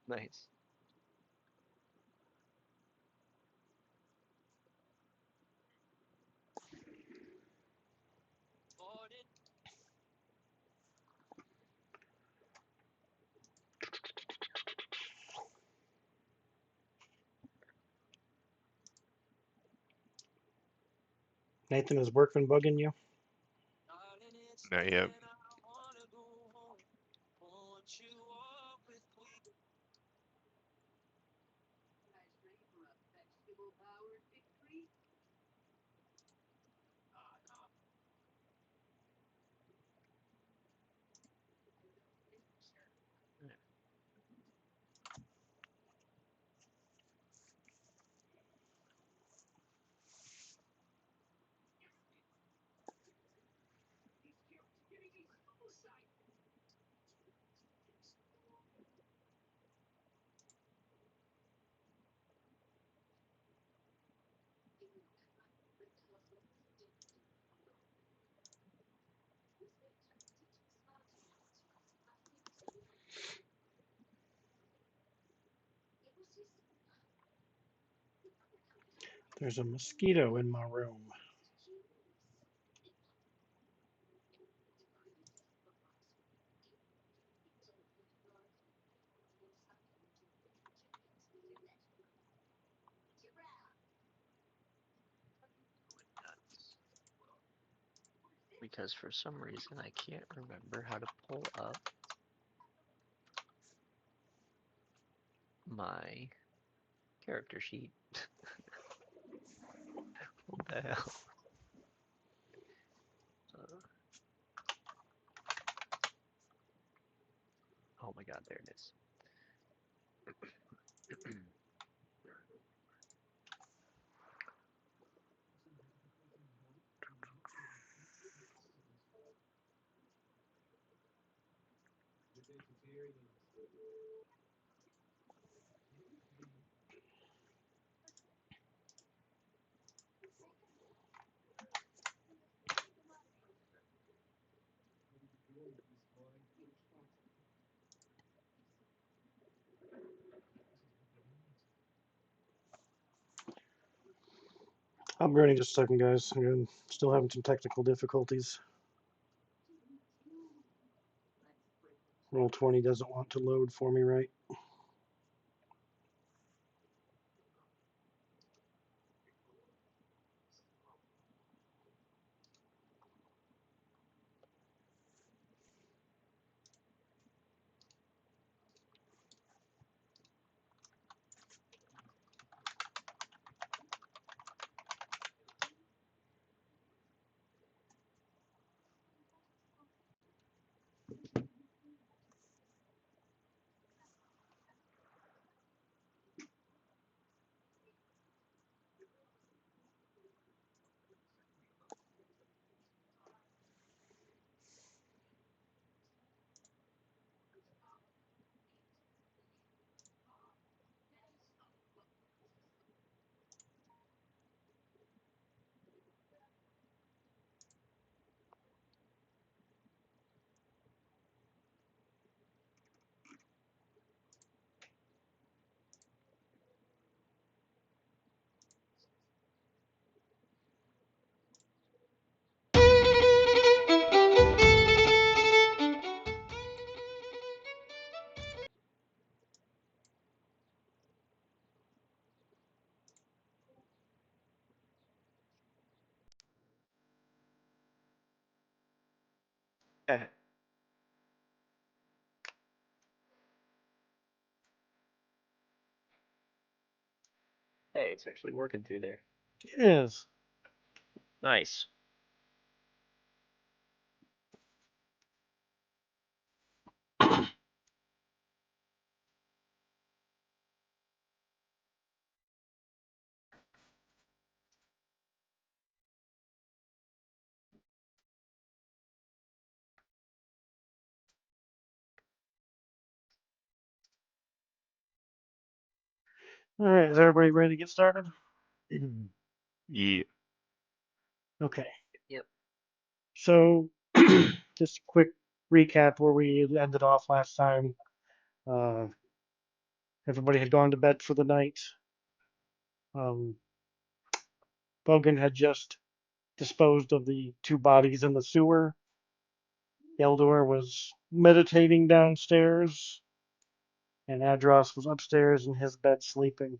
Nice. Nathan, is workman bugging you? Not yet. There's a mosquito in my room. Because for some reason I can't remember how to pull up my character sheet. What the hell? Oh my god, there it is. I'll be ready in just a second, guys. I'm still having some technical difficulties. Roll20 doesn't want to load for me right. Hey, it's actually working through there. It is. Nice. All right, is everybody ready to get started? Yeah. Okay. Yep. So, just a quick recap where we ended off last time. Uh, Everybody had gone to bed for the night. Bogan had just disposed of the 2 bodies in the sewer. Geldor was meditating downstairs, and Adros was upstairs in his bed sleeping.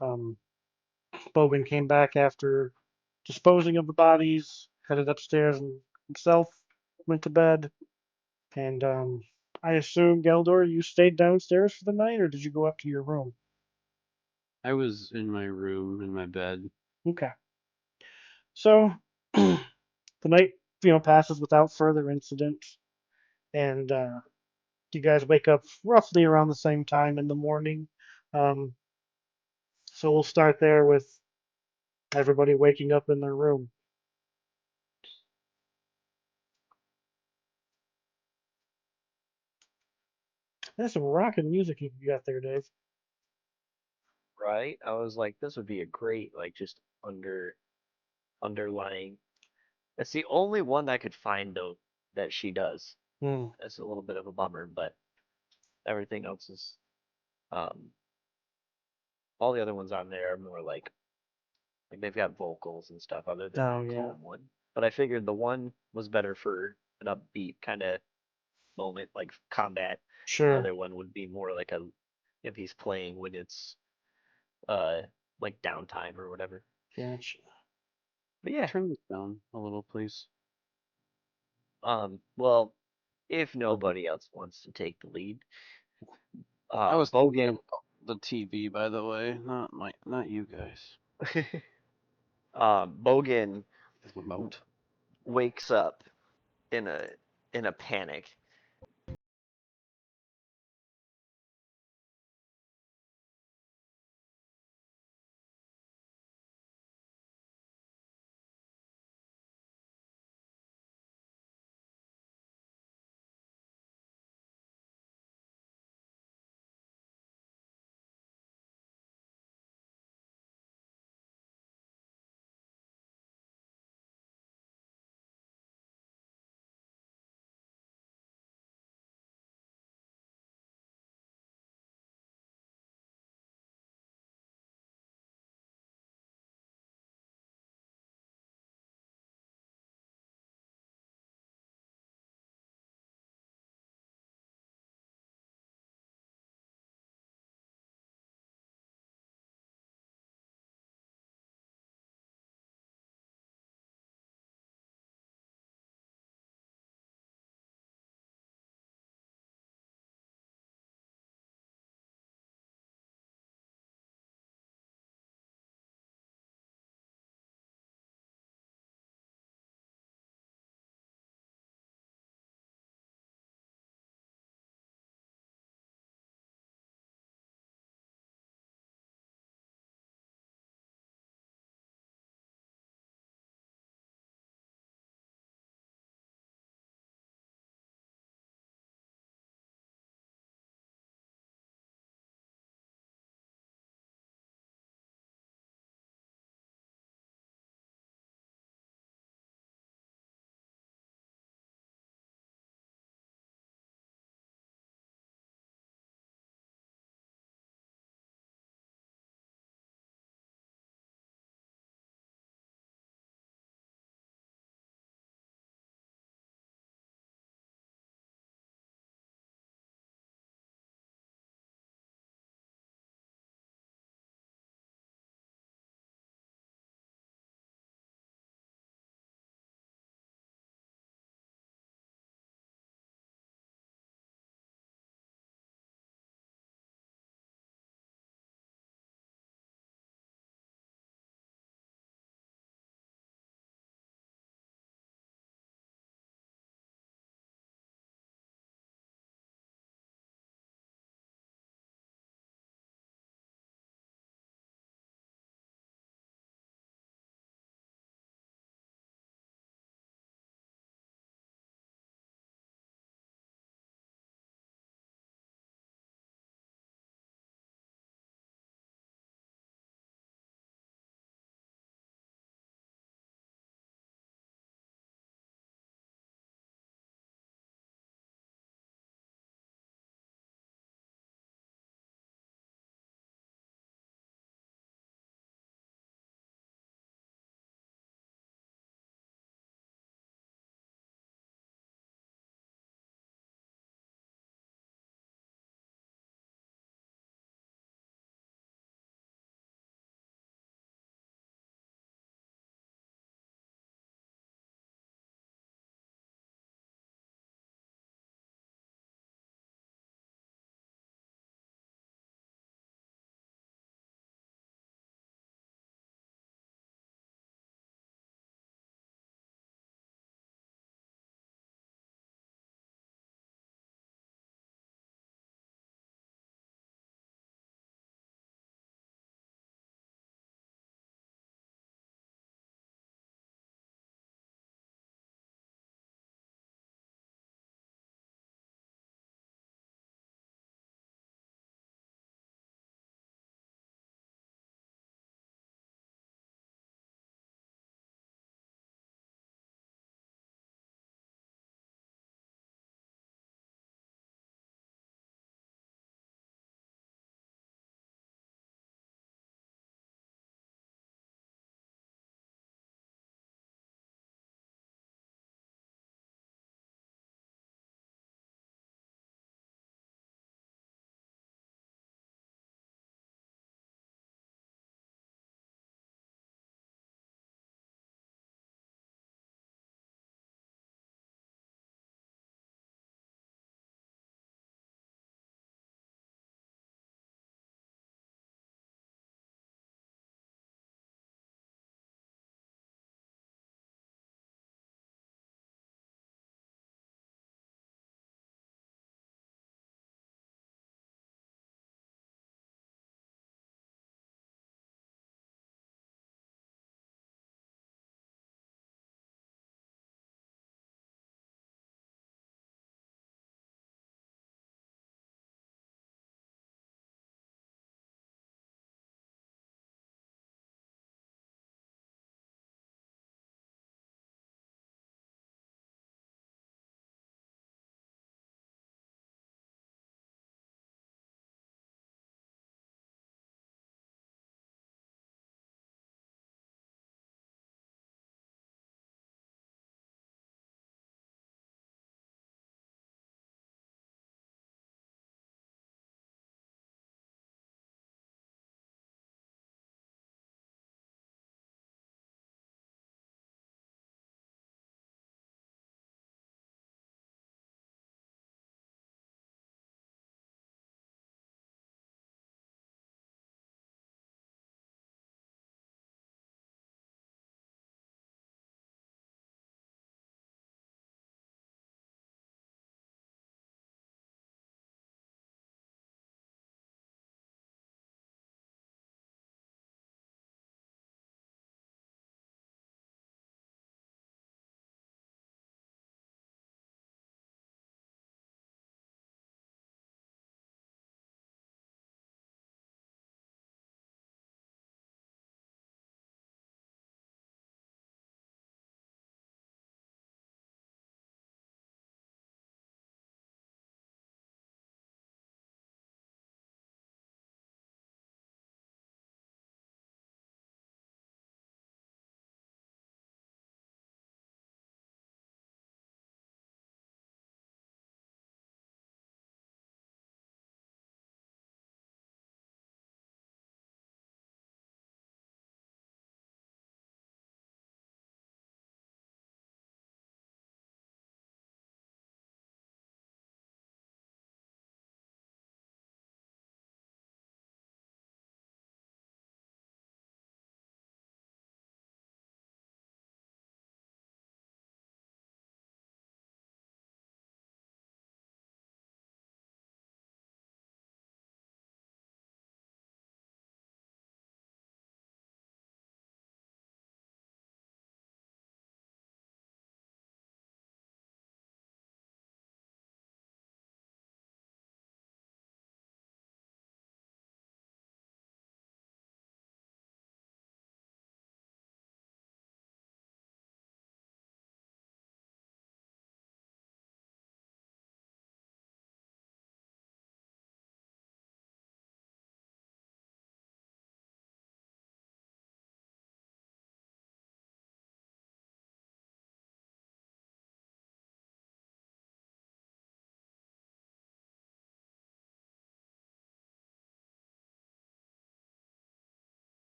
Bogan came back after disposing of the bodies, headed upstairs and himself went to bed. And I assume, Geldor, you stayed downstairs for the night, or did you go up to your room? I was in my room, in my bed. Okay. So the night, passes without further incident, and you guys wake up roughly around the same time in the morning. Um, so we'll start there with everybody waking up in their room. That's some rockin' music you got there, Dave. Right? I was like, this would be a great, like, just underlying. It's the only one I could find though that she does. Hmm. That's a little bit of a bummer, but everything else is, um, all the other ones on there are more like they've got vocals and stuff other than Oh, that yeah. calm one. But I figured the one was better for an upbeat kind of moment, like combat. The Sure. other one would be more like a if he's playing when it's uh like downtime or whatever. Gotcha. But yeah, Turn this down a little, please. well, if nobody else wants to take the lead, I was thinking Bogan, about the TV, by the way, not you guys. Bogan The remote. wakes up in a panic.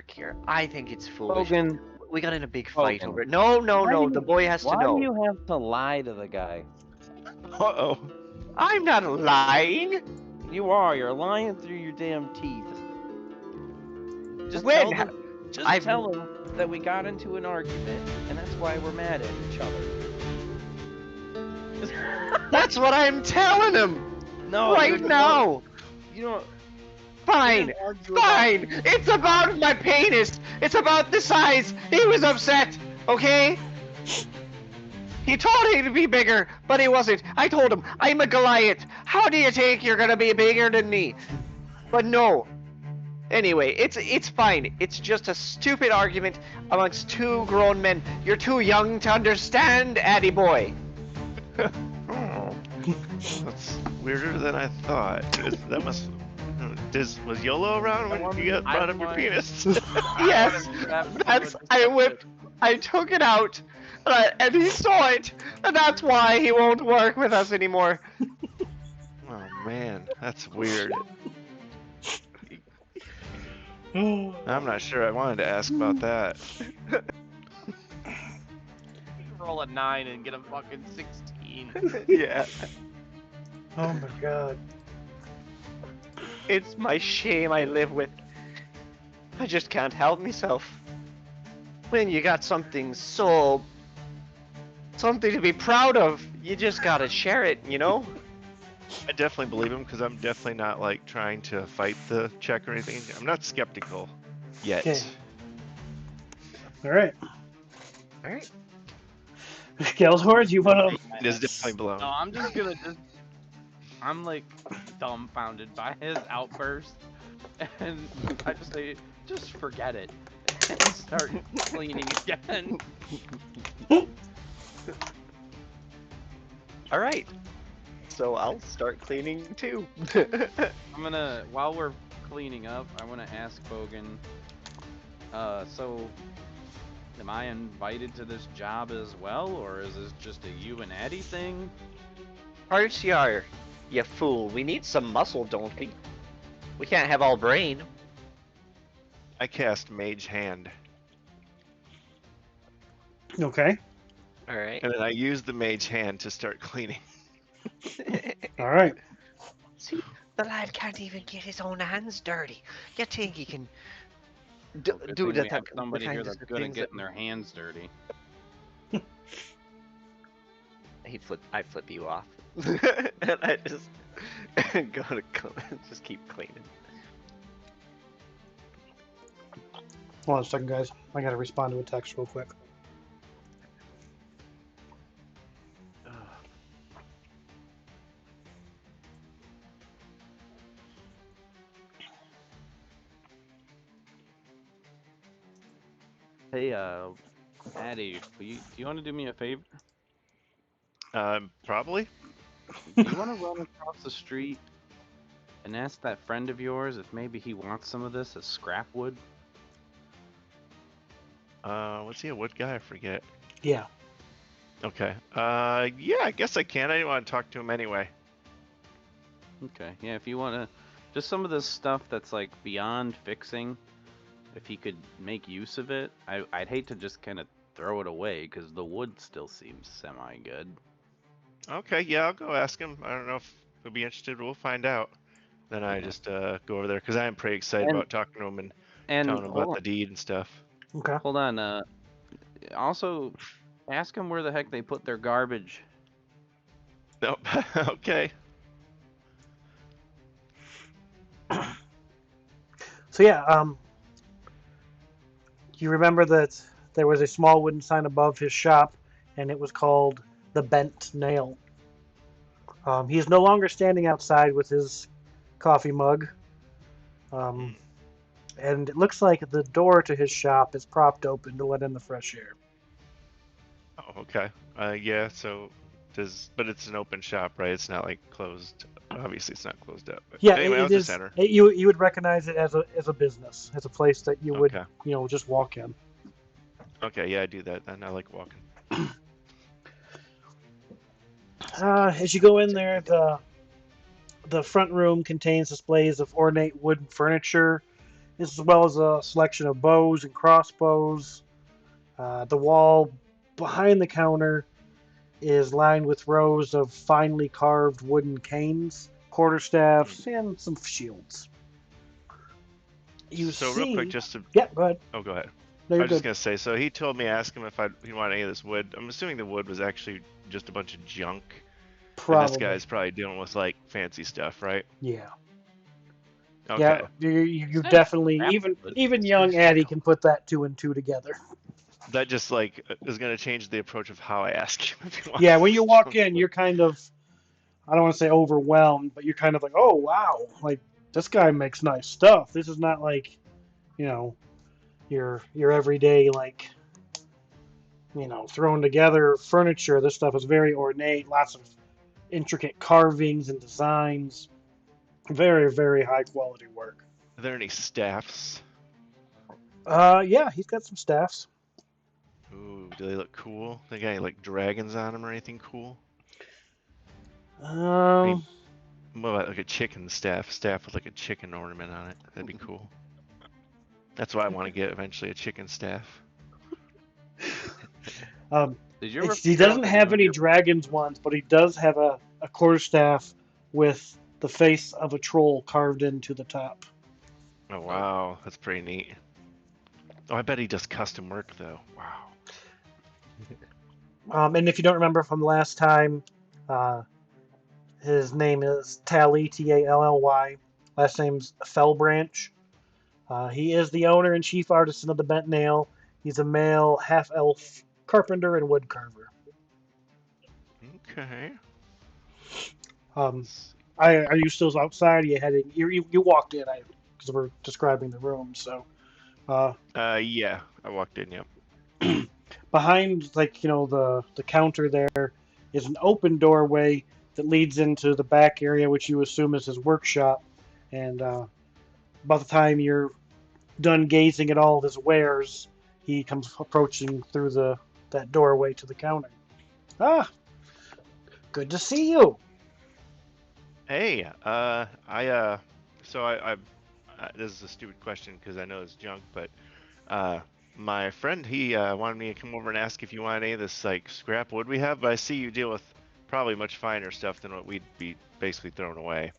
here. I think it's foolish. Bogan, We got in a big fight Bogan. over it. No, Why do the you- boy has to why know. do you have to lie to the guy? Uh-oh. I'm not lying. You are. You're lying through your damn teeth. Just When? tell them. Just tell them that we got into an argument, and that's why we're mad at each other. That's what I'm telling him No, right now. You don't. Fine. didn't argue Fine. about- It's about my penis. It's about the size. He was upset. Okay? He told me to be bigger, but he wasn't. I told him, I'm a Goliath. How do you think you're gonna be bigger than me? But no. Anyway, it's fine. It's just a stupid argument amongst two grown men. You're too young to understand, Addy boy. Oh, that's weirder than I thought. That must. Was YOLO around when you got brought up your penis? Yes, I took it out, and he saw it, and that's why he won't work with us anymore. Oh man, that's weird. I'm not sure I wanted to ask about that. Roll a 9 and get a fucking 16. Yeah, Oh my god. it's my shame I live with. I just can't help myself. When you got something to be proud of, you just gotta share it, you know? I definitely believe him because I'm definitely not like trying to fight the check or anything. I'm not skeptical yet. Okay. Alright. Alright. Geldor, do you want to... It is definitely blown. No, I'm just gonna I'm like dumbfounded by his outburst, and I just say, just forget it, and start cleaning again. Alright. So I'll start cleaning too. I'm gonna, while we're cleaning up, I want to ask Bogan, so am I invited to this job as well, or is this just a you and Addy thing? RCR, you fool. We need some muscle, don't we? We can't have all brain. I cast Mage Hand, Okay. Alright. and then I use the Mage Hand to start cleaning. Alright. See, the lad can't even get his own hands dirty. You think he can do Good the thing we have the somebody here kinds that's of good at things that- getting their hands dirty. I flip you off. And I just go to just keep cleaning. Hold on a second, guys. I gotta respond to a text real quick. Hey, Addy, do you want to do me a favor? Probably. Do you want to run across the street and ask that friend of yours if maybe he wants some of this as scrap wood? Was he a wood guy? I forget. Yeah. Okay. Yeah, I guess I can. I didn't want to talk to him anyway. Okay, yeah, if you want to, just some of this stuff that's like beyond fixing, if he could make use of it, I'd hate to just kind of throw it away because the wood still seems semi-good. Okay, yeah, I'll go ask him. I don't know if he'll be interested. We'll find out. Then I just go over there because I am pretty excited And- about talking to him and And telling him about the deed and stuff. Okay. hold on, also ask him where the heck they put their garbage. Nope. Okay. So yeah, you remember that there was a small wooden sign above his shop, and it was called the Bent Nail. He is no longer standing outside with his coffee mug, and it looks like the door to his shop is propped open to let in the fresh air. Oh, okay. Yeah. So but it's an open shop, right? It's not like closed. Obviously, it's not closed up. But Yeah, anyway, it I'll just is. enter. You would recognize it as a business, as a place that you would Okay. just walk in. Okay. Yeah, I do that. Then I like walking. As you go in there, the front room contains displays of ornate wooden furniture as well as a selection of bows and crossbows. The wall behind the counter is lined with rows of finely carved wooden canes, quarterstaffs, and some shields. You So see... real quick, just to... Yeah, go ahead. Oh, go ahead. No, I you're was just good. gonna say, so he told me, ask him if he wanted any of this wood. I'm assuming the wood was actually just a bunch of junk. And this Probably. guy's probably dealing with like fancy stuff, right? Yeah. Okay. Yeah, you Nice. definitely, Crap. even young Addy can put that 2 and 2 together. That just like is gonna change the approach of how I ask him if he wants. Yeah, when you some walk in, wood. you're kind of, I don't want to say overwhelmed, but you're kind of like, oh, wow, like, this guy makes nice stuff. This is not like, you know, your everyday, like, you know, thrown together furniture. This stuff is very ornate, lots of intricate carvings and designs. Very, very high quality work. Are there any staffs? Yeah, he's got some staffs. Ooh, do they look cool? They got any like dragons on them or anything cool? Um, What about like a chicken staff with like a chicken ornament on it? That'd be cool. That's what I want to get eventually, a chicken staff. Did you ever he figure out doesn't the have name of any your- dragons ones, but he does have a quarterstaff with the face of a troll carved into the top. Oh wow, that's pretty neat. Oh, I bet he does custom work though. Wow. And if you don't remember from last time, his name is Tally, Tally. Last name's Fellbranch. He is the owner and chief artisan of the Bent Nail. He's a male half-elf carpenter and wood carver. Okay. Are you still outside? Are you heading? You walked in, because we're describing the room. So, Yeah, I walked in. Yep. behind, like, you know, the counter there is an open doorway that leads into the back area, which you assume is his workshop. And by the time you're done gazing at all of his wares, he comes approaching through that doorway to the counter. Ah, good to see you. Hey, so I this is a stupid question because I know it's junk, but my friend, he wanted me to come over and ask if you want any of this like scrap wood we have, but I see you deal with probably much finer stuff than what we'd be basically throwing away.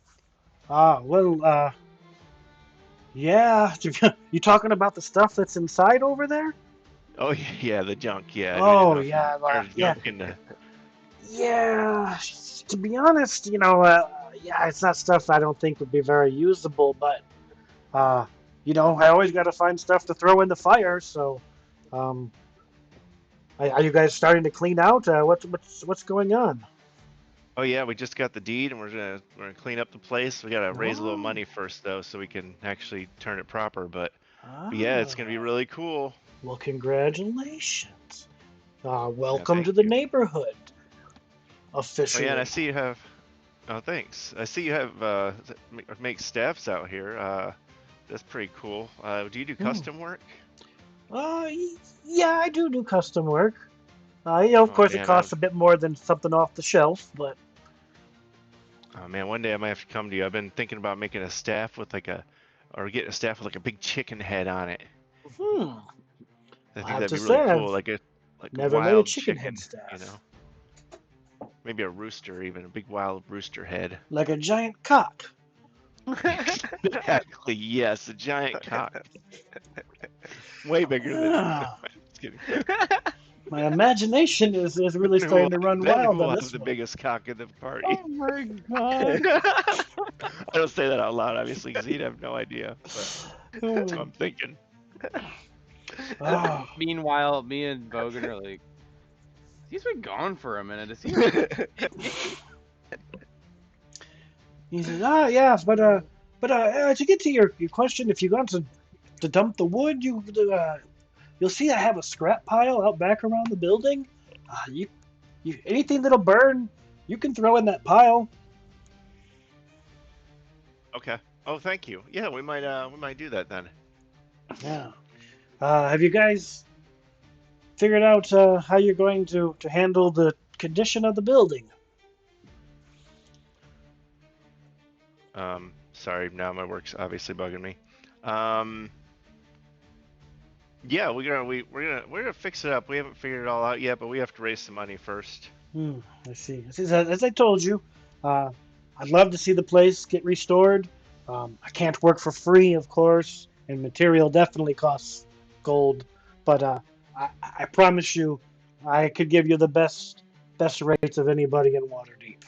Well, yeah. You talking about the stuff that's inside over there? Oh yeah, the junk. Yeah. I Oh, didn't know if yeah, there's yeah. junk in the... Yeah, to be honest, you know, yeah, it's not stuff I don't think would be very usable, but, you know, I always got to find stuff to throw in the fire, so, are you guys starting to clean out? What's going on? Oh yeah, we just got the deed and we're gonna clean up the place. We gotta raise a little money first though, so we can actually turn it proper. But yeah, it's gonna be really cool. Well, congratulations. Welcome thank to the you. neighborhood. Oh Officially. yeah, and I see you have... Oh, thanks. I see you have make staffs out here. That's pretty cool. Do you do custom work? Yeah, I do custom work. You know, of course, man, it costs a bit more than something off the shelf, but... Oh man, one day I might have to come to you. I've been thinking about making a staff with like getting a staff with like a big chicken head on it. I think have that'd to be say, really I've cool, like a never made a wild chicken head staff. you know. Maybe a rooster, even a big wild rooster head. Like a giant cock. Exactly, yes, a giant cock. Way bigger than... Ah. Just kidding. My imagination is really starting to run Then wild who will on have this the one. biggest cock in the party? Oh my god. I don't say that out loud, obviously, because he'd have no idea. But that's what I'm thinking. Oh. Meanwhile, me and Bogan are like, he's been gone for a minute. Is he? He says, yeah, but to get to your question, if you want to dump the wood, you'll see I have a scrap pile out back around the building. You anything that'll burn, you can throw in that pile. Okay. Oh, thank you. Yeah, we might do that then. Yeah. Have you guys figured out how you're going to handle the condition of the building? Sorry, now my work's obviously bugging me. Yeah, we're gonna fix it up. We haven't figured it all out yet, but we have to raise some money first. I see. As I told you, I'd love to see the place get restored. I can't work for free, of course, and material definitely costs gold. But I promise you, I could give you the best rates of anybody in Waterdeep.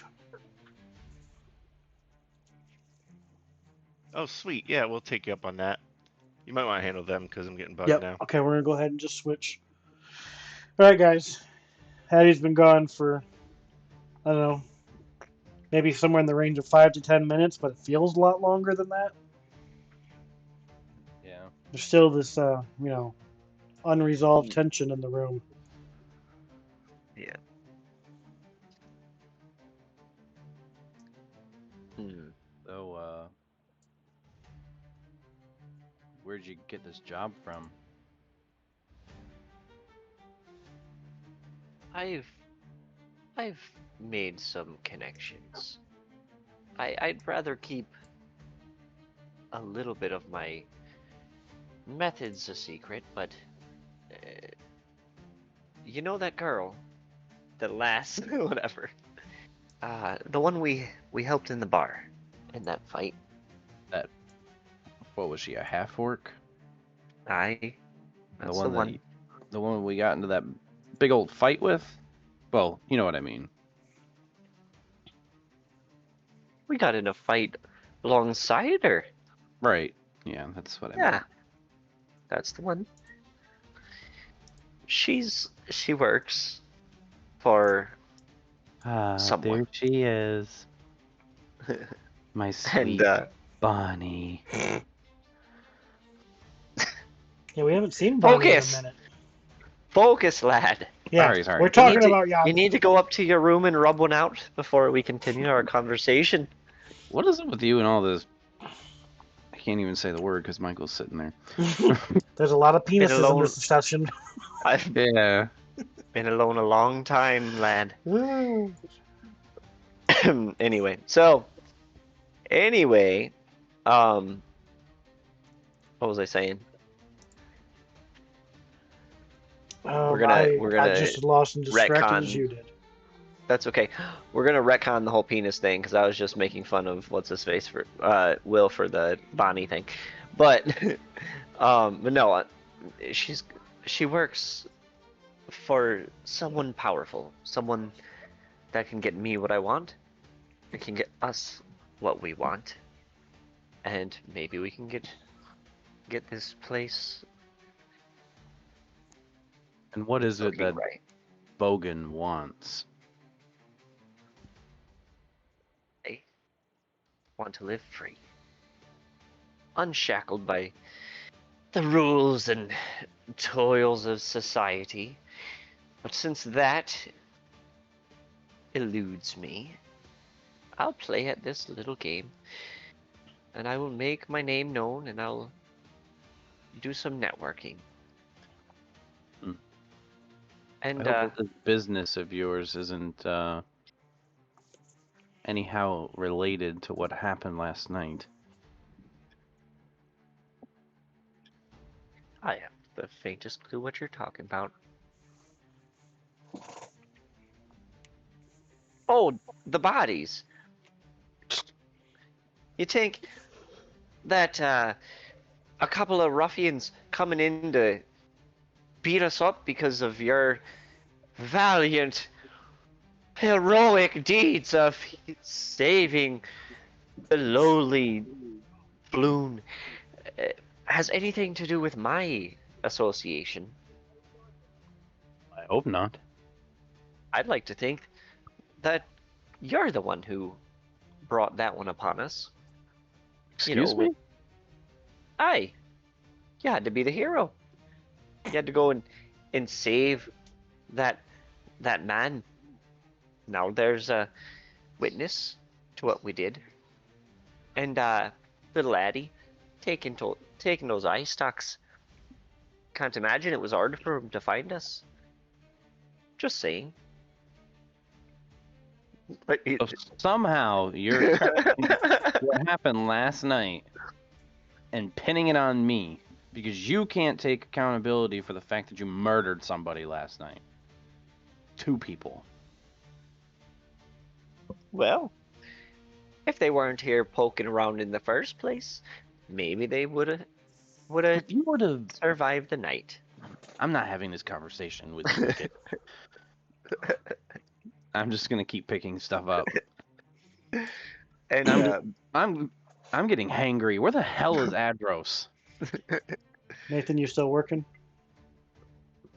Oh, sweet. Yeah, we'll take you up on that. You might want to handle them because I'm getting bugged Yep. now. Okay, we're gonna go ahead and just switch. All right, guys. Hattie's been gone for, I don't know, maybe somewhere in the range of 5 to 10 minutes, but it feels a lot longer than that. Yeah. There's still this, unresolved tension in the room. Yeah. So, where'd you get this job from? I've made some connections. I'd rather keep a little bit of my methods a secret, but you know that girl, the last whatever, the one we helped in the bar in that fight. What was she, a half-orc? That's The one we got into that big old fight with? Well, you know what I mean. We got in a fight alongside her. Right. Yeah, that's what I Yeah, meant. that's the one. She works for someone. There she is. My sweet And Bonnie. Yeah, we haven't seen Bonnie in a focus, minute. focus, lad. Yeah, Sorry. we're You talking need to- about You Yaga. need to go up to your room and rub one out before we continue our conversation. What is it with you and all this? I can't even say the word because Michael's sitting there. There's a lot of Been penises in alone. this session. I've Yeah. been alone a long time, lad. Anyway, what was I saying? We're gonna I just as lost and distracted as retcon. you did. That's okay. We're gonna retcon the whole penis thing because I was just making fun of what's his face for Will for the Bonnie thing, but but no, she works for someone powerful, someone that can get me what I want, it can get us what we want, and maybe we can get this place And what is it looking that right. Bogan wants? I want to live free, unshackled by the rules and toils of society. But since that eludes me, I'll play at this little game, and I will make my name known, and I'll do some networking. Hmm. And I hope that this business of yours isn't anyhow related to what happened last night. I have the faintest clue what you're talking about. Oh, the bodies. You think that a couple of ruffians coming in to beat us up because of your valiant, heroic deeds of saving the lowly Bloon has anything to do with my association? I hope not. I'd like to think that you're the one who brought that one upon us. Excuse me? Aye. You had to be the hero. You had to go and save that man. Now there's a witness to what we did. And little Addie taking those eye stalks. Can't imagine it was hard for him to find us. Just saying. But So somehow you're crediting what happened last night and pinning it on me because you can't take accountability for the fact that you murdered somebody last night. 2 people. Well, if they weren't here poking around in the first place, maybe they would have You would have. survived the night. I'm not having this conversation with you, kid. I'm just gonna keep picking stuff up. And I'm getting hangry. Where the hell is Adros? Nathan, you still working?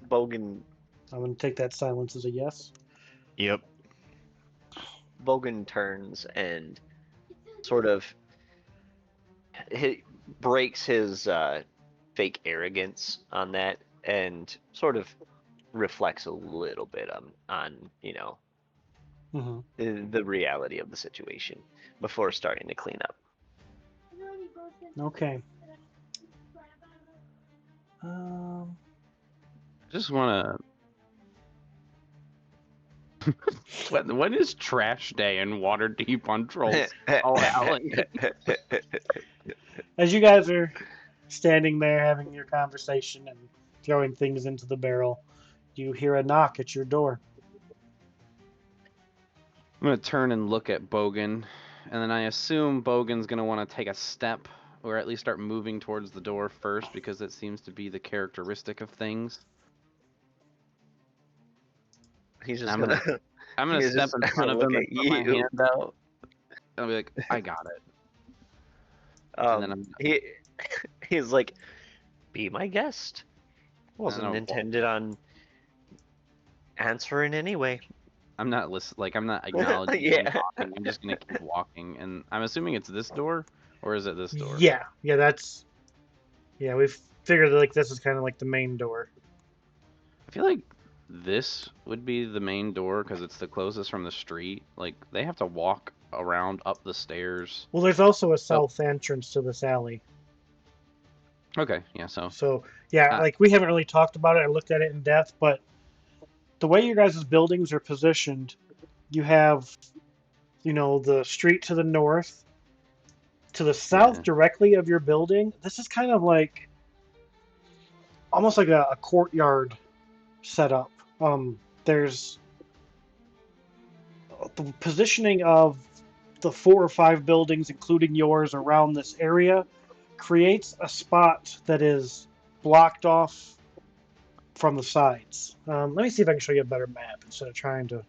Bogan I'm going to take that silence as a yes. Yep. Bogan turns and sort of breaks his fake arrogance on that and sort of reflects a little bit on the reality of the situation before starting to clean up. Okay. I just wanna. When is trash day in Waterdeep on Trollskull Manor? As you guys are standing there having your conversation and throwing things into the barrel, you hear a knock at your door. I'm gonna turn and look at Bogan, and then I assume Bogan's gonna want to take a step, or at least start moving towards the door first, because it seems to be the characteristic of things. He's just I'm gonna gonna step in front of him and put my hand out. I'll be like, I got it. And then he's like, be my guest. Wasn't intended on answering anyway. I'm not I'm not acknowledging him talking. I'm just gonna keep walking, and I'm assuming it's this door, or is it this door? Yeah, we've figured like this is kind of like the main door. I feel like this would be the main door because it's the closest from the street. Like, they have to walk around up the stairs. Well, there's also a south entrance to this alley. Okay, yeah, so. So, yeah, like, we haven't really talked about it. I looked at it in depth, but the way your guys' buildings are positioned, you have, the street to the north. To the south directly of your building, this is kind of like, almost like a courtyard setup. There's the positioning of the 4 or 5 buildings, including yours, around this area creates a spot that is blocked off from the sides. Let me see if I can show you a better map instead of trying to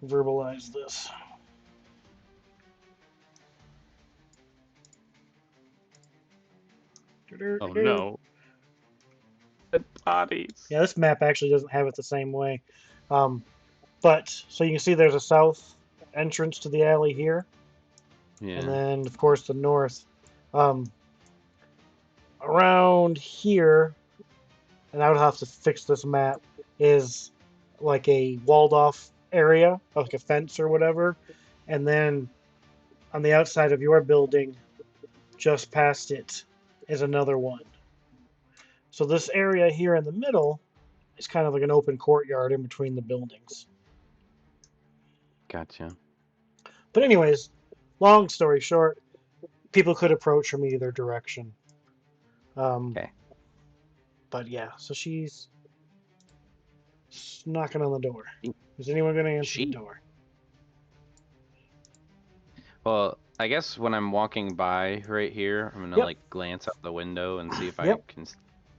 verbalize this. Oh no. Bodies. Yeah, this map actually doesn't have it the same way. But, so you can see there's a south entrance to the alley here. Yeah. And then, of course, the north. Around here, and I would have to fix this map, is like a walled-off area, like a fence or whatever. And then on the outside of your building, just past it, is another one. So this area here in the middle is kind of like an open courtyard in between the buildings. Gotcha. But anyways, long story short, people could approach from either direction. Okay. But yeah, so she's knocking on the door. Is anyone going to answer the door? Well, I guess when I'm walking by right here, I'm gonna like glance out the window and see if I can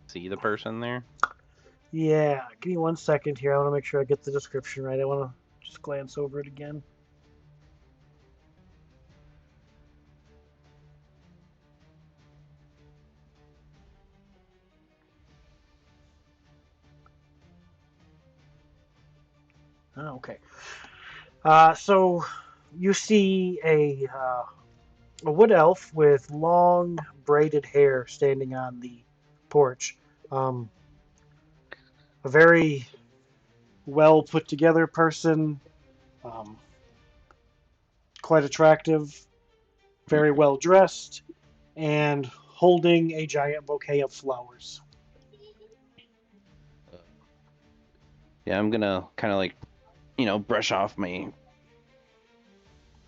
see the person there. Yeah, give me 1 second here. I want to make sure I get the description right. I want to just glance over it again. Okay. So you see a wood elf with long braided hair standing on the porch. A very well put together person, quite attractive, very well dressed, and holding a giant bouquet of flowers. Yeah, I'm gonna kind of like, brush off my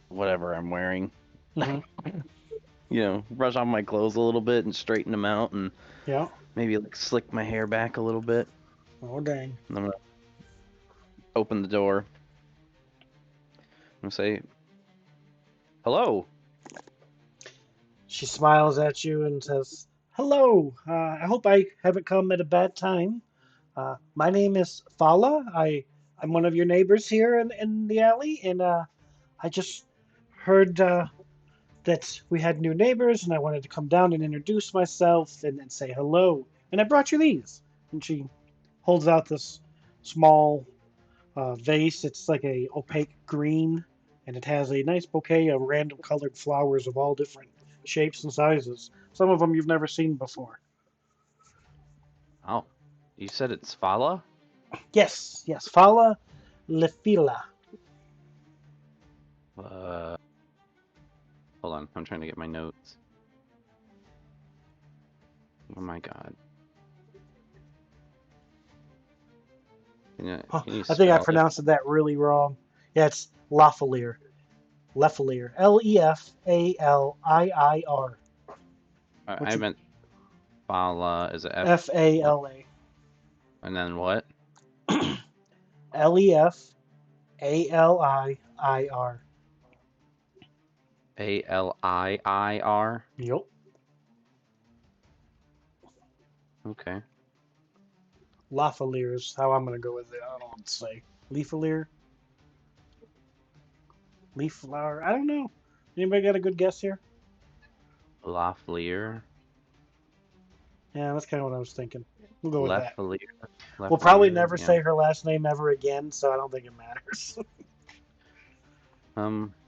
whatever I'm wearing. Mm-hmm. brush off my clothes a little bit and straighten them out, and Yeah. maybe like slick my hair back a little bit. Oh, dang. And I'm gonna open the door and say, "Hello." She smiles at you and says, "Hello. I hope I haven't come at a bad time. My name is Fala. I'm one of your neighbors here in the alley, and I just heard that we had new neighbors, and I wanted to come down and introduce myself and say hello. And I brought you these." And she holds out this small vase. It's like a opaque green, and it has a nice bouquet of random colored flowers of all different shapes and sizes. Some of them you've never seen before. Oh, you said it's Fala? Yes, Fala Lefaliir. Hold on, I'm trying to get my notes. Oh my god. Can you I think I spell it? pronounced that really wrong. Yeah, it's Lefaliir. Lefaliir. Lefaliir. I meant Fala is a Fala. and then what? Lefaliir. Aliir? Yep. Okay. Lefaliir is how I'm going to go with it. I don't know what to say. Lefaliir? Leaf flower? I don't know. Anybody got a good guess here? Lefaliir? Yeah, that's kind of what I was thinking. We'll go with that. Lefaliir. We'll probably Lefaliir, never yeah. say her last name ever again, so I don't think it matters.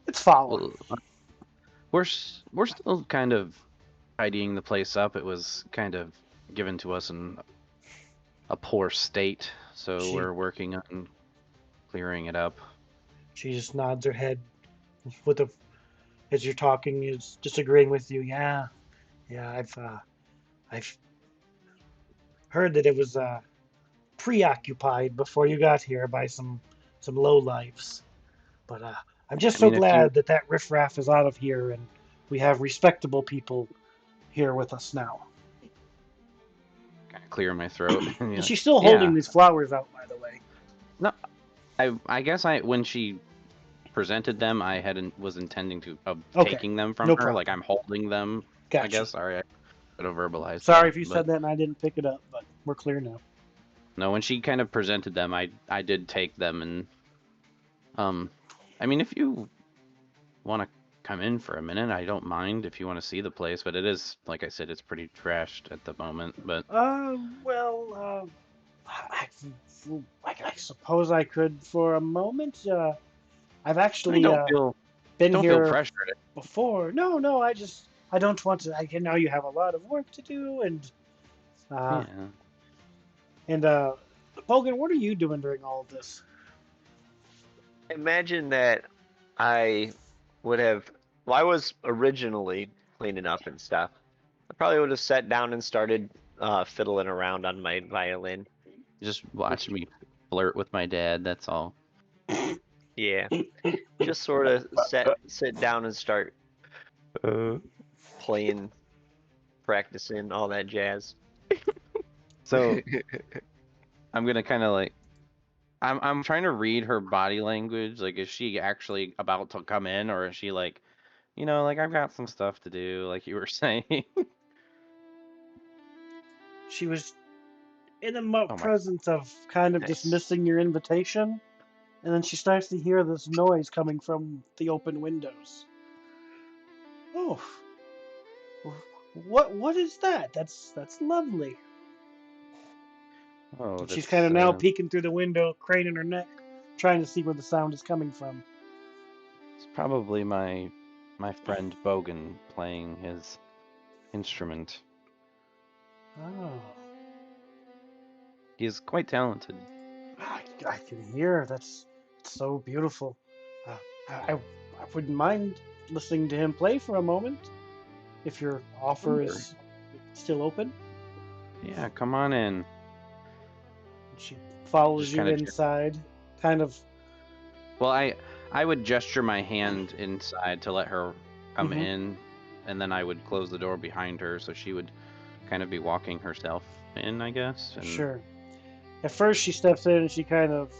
It's Fala. We're still kind of tidying the place up. It was kind of given to us in a poor state, so we're working on clearing it up. She just nods her head with as you're talking, is just agreeing with you. Yeah, I've heard that it was preoccupied before you got here by some lowlifes, but I'm just so glad that riffraff is out of here and we have respectable people here with us now. Kind of clear my throat. And she's still holding these flowers out, by the way. No, I guess when she presented them, I was intending to taking them from her. Problem. Like I'm holding them. Gotcha. I guess. Sorry, I could have verbalized. Sorry if you said that and I didn't pick it up, but we're clear now. No, when she kind of presented them, I did take them, and I mean, if you want to come in for a minute, I don't mind if you want to see the place, but it is, like I said, it's pretty trashed at the moment. But I suppose I could for a moment. I've actually been here pressured before. No, I don't want to. I know you have a lot of work to do, and Bogan, what are you doing during all of this? Imagine that I would have. Well, I was originally cleaning up and stuff. I probably would have sat down and started fiddling around on my violin. Just watch me flirt with my dad. That's all. Yeah, just sort of sit down and start playing, practicing, all that jazz. So I'm gonna kind of like, I'm trying to read her body language. Like, is she actually about to come in, or is she like, like I've got some stuff to do, like you were saying? She was in the presence of kind of dismissing your invitation, and then she starts to hear this noise coming from the open windows. Oh, what is that? That's lovely. Oh, she's kind of now peeking through the window, craning her neck, trying to see where the sound is coming from. It's probably my friend Bogan playing his instrument. Oh. He is quite talented. I can hear. That's so beautiful. I wouldn't mind listening to him play for a moment, if your offer is still open. Yeah, come on in. She follows you inside, kind of. Well, I would gesture my hand inside to let her come in, and then I would close the door behind her, so she would kind of be walking herself in, I guess. And Sure. At first, she steps in and she kind of,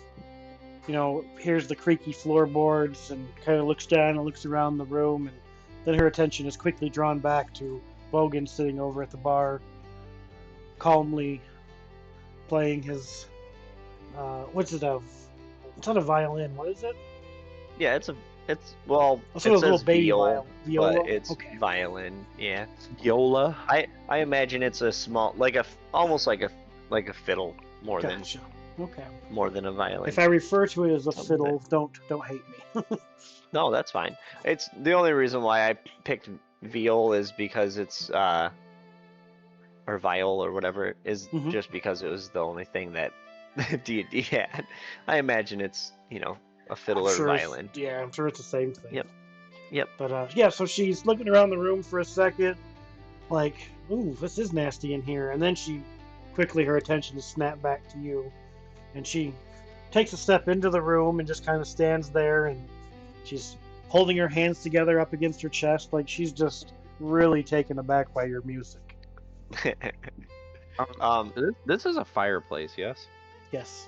hears the creaky floorboards and kind of looks down and looks around the room, and then her attention is quickly drawn back to Bogan sitting over at the bar, calmly playing his, what's it of? It's not a violin. What is it? Yeah, it's Also, it a little says baby viol, viola. but it's Okay. violin. Yeah, Yola. I imagine it's a small, almost like a fiddle more Gotcha. Okay. than a violin. If I refer to it as a Something fiddle, don't hate me. No, that's fine. It's the only reason why I picked viol is because it's or viol or whatever is Mhm. just because it was the only thing that D&D had. I imagine it's a fiddle I'm or sure violin. I'm sure it's the same thing. Yep. But yeah, so she's looking around the room for a second, like, ooh, this is nasty in here, and then her attention is snapped back to you, and she takes a step into the room and just kind of stands there, and she's holding her hands together up against her chest, like she's just really taken aback by your music. this is a fireplace, yes? Yes.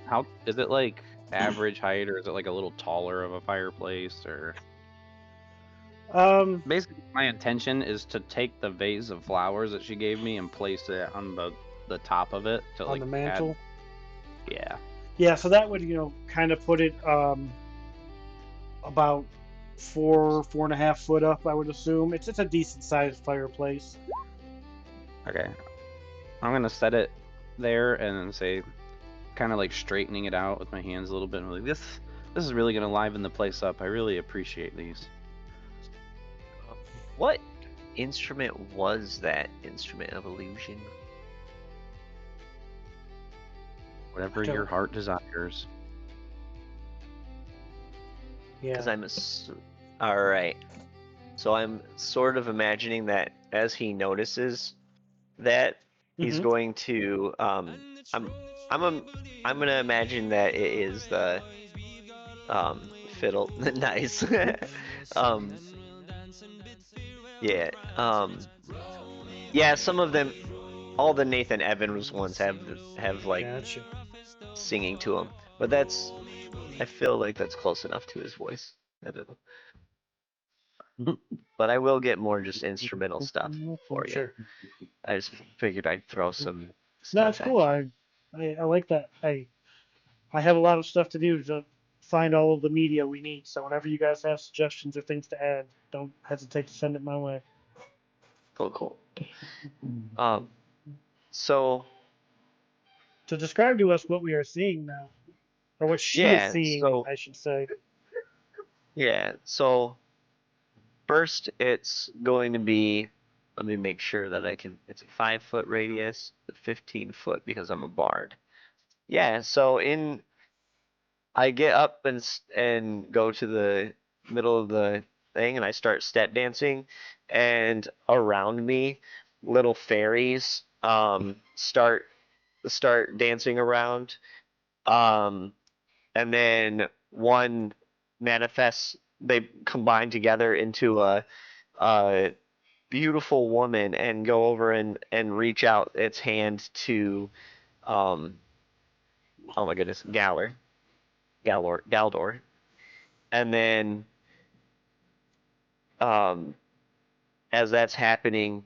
How is it, like average height, or is it like a little taller of a fireplace? Or basically, my intention is to take the vase of flowers that she gave me and place it on the top of it to On the mantle. Yeah. Yeah, so that would, kind of put it about 4.5 foot up, I would assume. It's a decent sized fireplace. Okay. I'm gonna set it there and then say, kind of like straightening it out with my hands a little bit. And like, this is really gonna liven the place up. I really appreciate these. What instrument was that instrument of illusion? Whatever your heart desires. Yeah. Because all right. So I'm sort of imagining that as he notices that he's Mhm. going to I'm gonna imagine that it is the fiddle. Nice. Yeah. Yeah. Some of them, all the Nathan Evans ones have like Gotcha. singing to him, but I feel like that's close enough to his voice. I don't know. But I will get more just instrumental stuff for you. Sure. I just figured I'd throw some No, stuff it's at cool. you. I like that. I have a lot of stuff to do to find all of the media we need. So whenever you guys have suggestions or things to add, don't hesitate to send it my way. Cool. So To describe to us what we are seeing now, or what she Yeah, is seeing, so- I should say. yeah, so first it's going to be, let me make sure that it's a 5-foot radius, 15 foot because I'm a bard. Yeah, so I get up and go to the middle of the thing and I start step dancing, and around me little fairies start dancing around, and then one manifests, they combine together into a beautiful woman and go over and reach out its hand to oh my goodness, Galdor, and then as that's happening,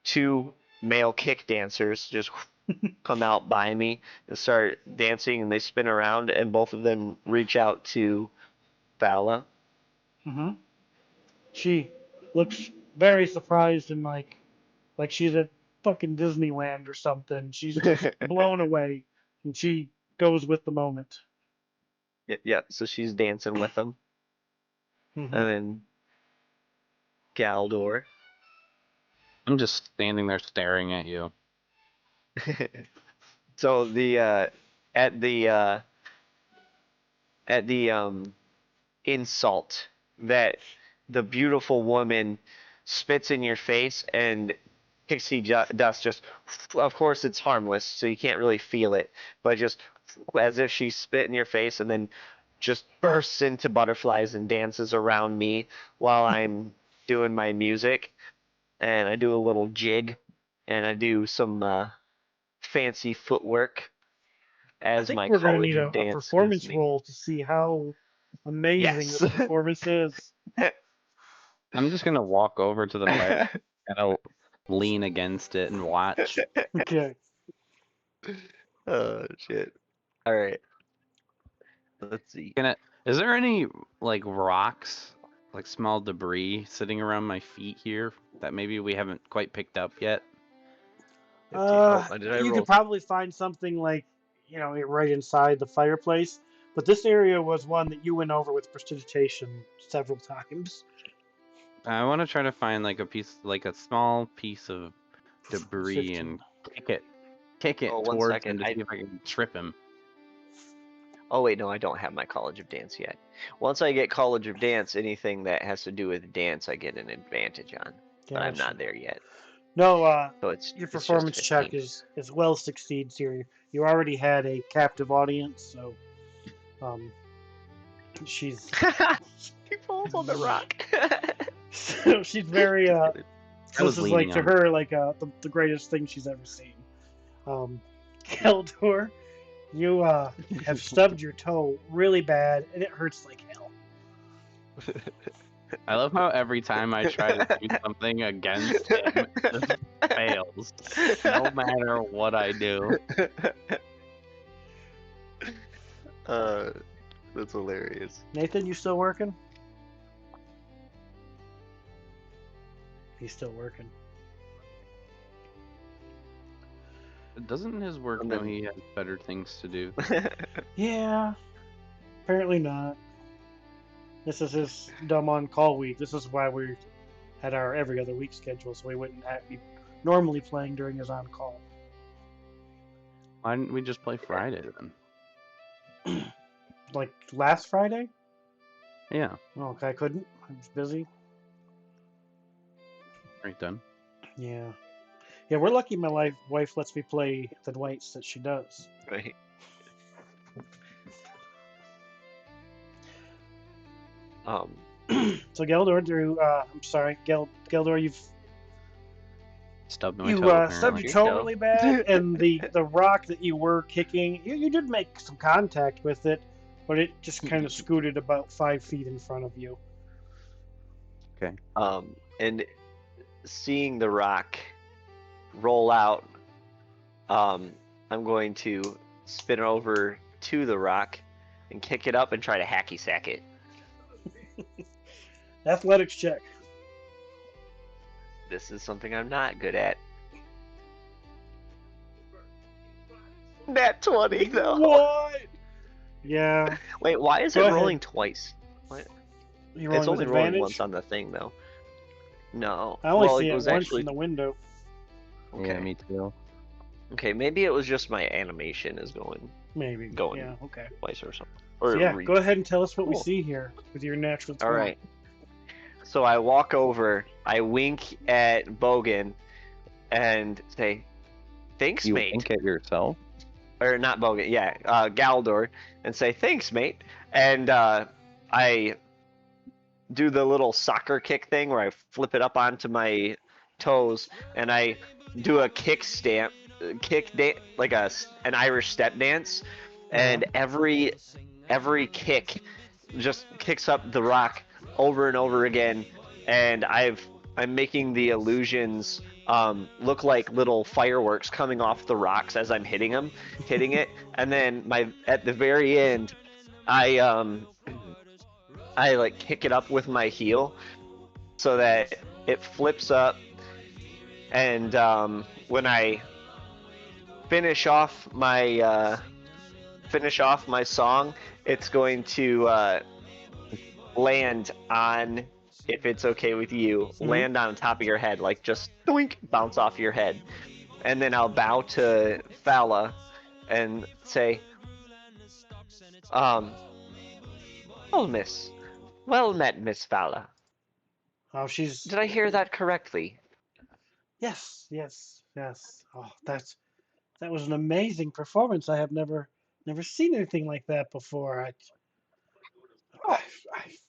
two male kick dancers just come out by me and start dancing, and they spin around, and both of them reach out to Fala. Mm-hmm. She looks very surprised and like she's at fucking Disneyland or something. She's just blown away, and she goes with the moment. Yeah, so she's dancing with them. Mhm. And then Galdor. I'm just standing there staring at you. So at the insult that the beautiful woman spits in your face, and pixie dust just, of course it's harmless, so you can't really feel it, but just as if she spit in your face, and then just bursts into butterflies and dances around me while I'm doing my music, and I do a little jig, and I do some fancy footwork I as think my we're going to college need of a dance performance gives me. roll to see how amazing Yes. the performance is. I'm just gonna walk over to the fire and I'll lean against it and watch. Okay. Oh shit. All right. Let's see. Is there any like rocks, like small debris sitting around my feet here that maybe we haven't quite picked up yet? 15. Oh, did I You roll? could probably find something like, right inside the fireplace. But this area was one that you went over with prestidigitation several times. I want to try to find like a small piece of debris 15. and kick it Oh, 1 towards second. him to see if I can trip him. Oh wait, no, I don't have my College of Dance yet. Once I get College of Dance, anything that has to do with dance, I get an advantage on. But I'm Gotcha. not there yet. No, So your it's just performance check 15. is well succeeds here. You already had a captive audience, so she's He falls on the rock. so she's very I this was is leaning like to on her like the greatest thing she's ever seen. Geldor, you have stubbed your toe really bad and it hurts like hell. I love how every time I try to do something against him, it just fails. No matter what I do. That's hilarious. Nathan, you still working? He's still working. Doesn't his work And know then- he has better things to do? Yeah. Apparently not. This is his dumb on-call week. This is why we had our every other week schedule, so we wouldn't be normally playing during his on-call. Why didn't we just play Friday then? Like last Friday? Yeah, Oh, okay, I couldn't. I was busy. right then. Yeah. Yeah, we're lucky my wife lets me play the Dwights that she does. Right. So Geldor, Geldor, you've Stubbed my toe, stubbed apparently. your toe Toe. really bad, and the rock that you were kicking, you did make some contact with it, but it just kind of scooted about 5 feet in front of you. And seeing the rock roll out, I'm going to spin over to the rock and kick it up and try to hacky sack it. Athletics check. This is something I'm not good at. Nat 20 though. What? Yeah. Wait, why is Go it ahead. rolling twice? You It's rolling only with rolling advantage? once on the thing though. No. I only well, see it it was once actually in the window. okay. Yeah, me too. Okay, maybe it was just my animation is going Maybe. Going. Yeah, okay. twice or something. So Or yeah, re- go ahead and tell us what we Cool. see here with your natural 20. All right. So I walk over, I wink at Bogan, and say, "Thanks, You mate." wink at yourself? Or not Bogan, yeah, Geldor, and say, "Thanks, mate." And I do the little soccer kick thing where I flip it up onto my toes, and I do a like an Irish step dance, and every kick just kicks up the rock over and over again, and I'm making the illusions look like little fireworks coming off the rocks as I'm hitting it, and then at the very end, I like kick it up with my heel so that it flips up, and when I finish off my song, it's going to land on, if it's okay with you, land on top of your head, like just doink, bounce off your head. And then I'll bow to Fala and say, well, met, Miss Fala. Oh, she's Did I hear that correctly? yes. Oh, that was an amazing performance. I have never seen anything like that before.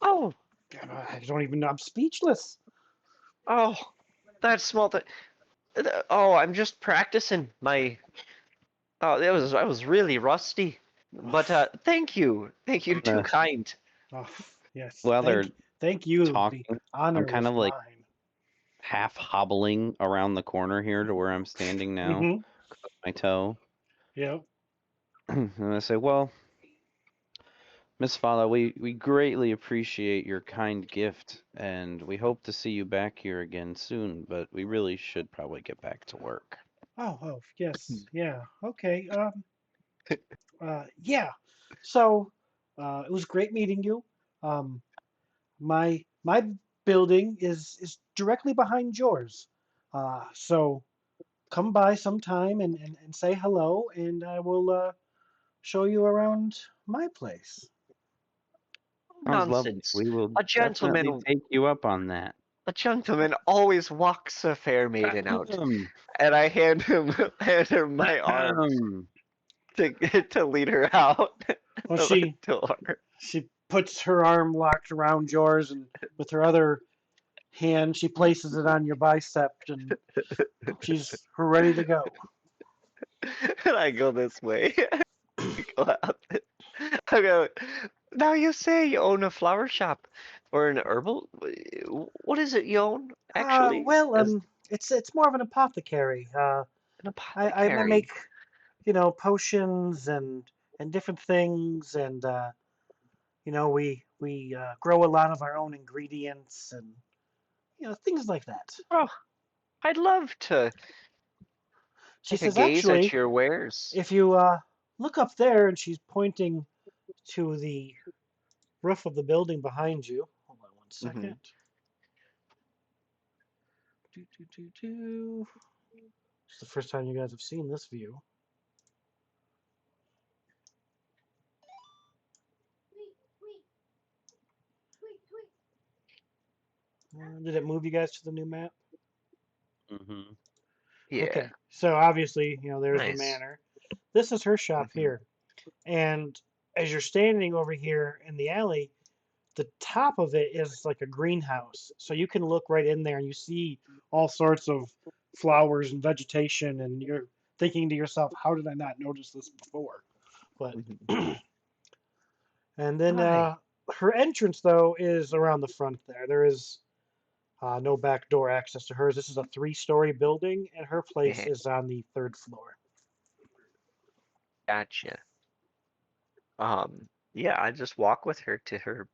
Oh, I don't even know. I'm speechless. Oh, that small thing. Oh, I'm just practicing my. Oh, I was really rusty. But thank you, I'm too kind. Oh, yes. while they're Thank you. The talking, I'm honor kind was of like mine. half hobbling around the corner here to where I'm standing now, Mm-hmm. my toe. Yep. And I say, well, Miss Fala, we greatly appreciate your kind gift, and we hope to see you back here again soon, but we really should probably get back to work. Oh, yes. Yeah. Okay. Yeah. So, it was great meeting you. Um, my building is directly behind yours. So come by sometime and say hello, and I will show you around my place. Sounds lovely. Nonsense. We will A definitely gentleman, take you up on that. a gentleman always walks a fair maiden out. Ahem. And I hand her my arm Ahem. to to lead her out Well, the door. she puts her arm locked around yours, and with her other hand, she places it on your bicep, and she's ready to go. And I go this way. Go out. I go. Now you say you own a flower shop or an herbal. What is it you own actually? Well, As it's more of an apothecary. an I apothecary. make potions and different things, and we grow a lot of our own ingredients and things like that. Oh, I'd love to She take a says, gaze at actually, your wares. if you look up there, and she's pointing to the roof of the building behind you. Hold on one Hmm. second. Do. It's the first time you guys have seen this view. Did it move you guys to the new map? Mm-hmm. Yeah. Okay, so obviously, there's the Nice. manor. This is her shop Mhm. here. And as you're standing over here in the alley, the top of it is like a greenhouse. So you can look right in there and you see all sorts of flowers and vegetation, and you're thinking to yourself, how did I not notice this before? But Mhm. and then Hi. her entrance though is around the front there. There is no back door access to hers. This is a 3-story building, and her place Yeah, is on the 3rd floor. gotcha. Yeah, I just walk with her to her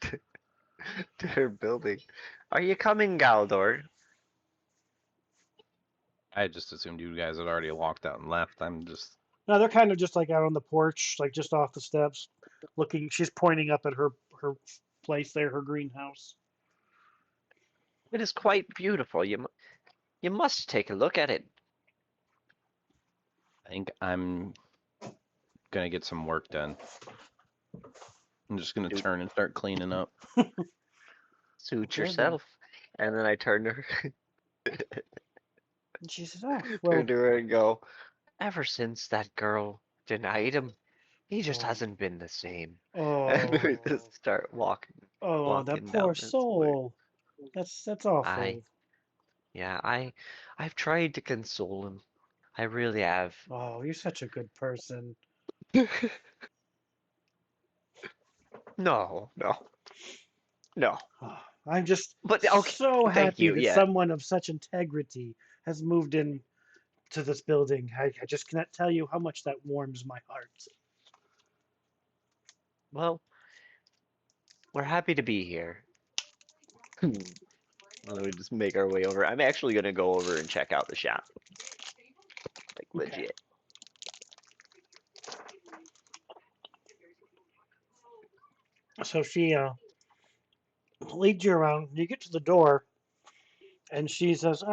to, to her building. Are you coming, Galdor? I just assumed you guys had already walked out and left. I'm just. No, they're kind of just like out on the porch, like just off the steps, looking. She's pointing up at her place there, her greenhouse. It is quite beautiful. You must take a look at it. I think I'm gonna get some work done. I'm just gonna Dude. turn and start cleaning up. Suit Okay, then. yourself. And then I turn to her, And she says, "Oh, turn well, to her and go. Ever since that girl denied him, he just oh, hasn't been the same. And we oh, just start that walking poor down this way. soul. That's I awful. Yeah, I've tried to console him. I really have. Oh, you're such a good person. No, no, no. Oh, I'm just But okay, so thank happy you. that Yeah. someone of such integrity has moved in to this building. I just cannot tell you how much that warms my heart." Well, we're happy to be here. Let me just make our way over. I'm actually gonna go over and check out the shop. Like Okay. legit. So she leads you around. You get to the door, and she says,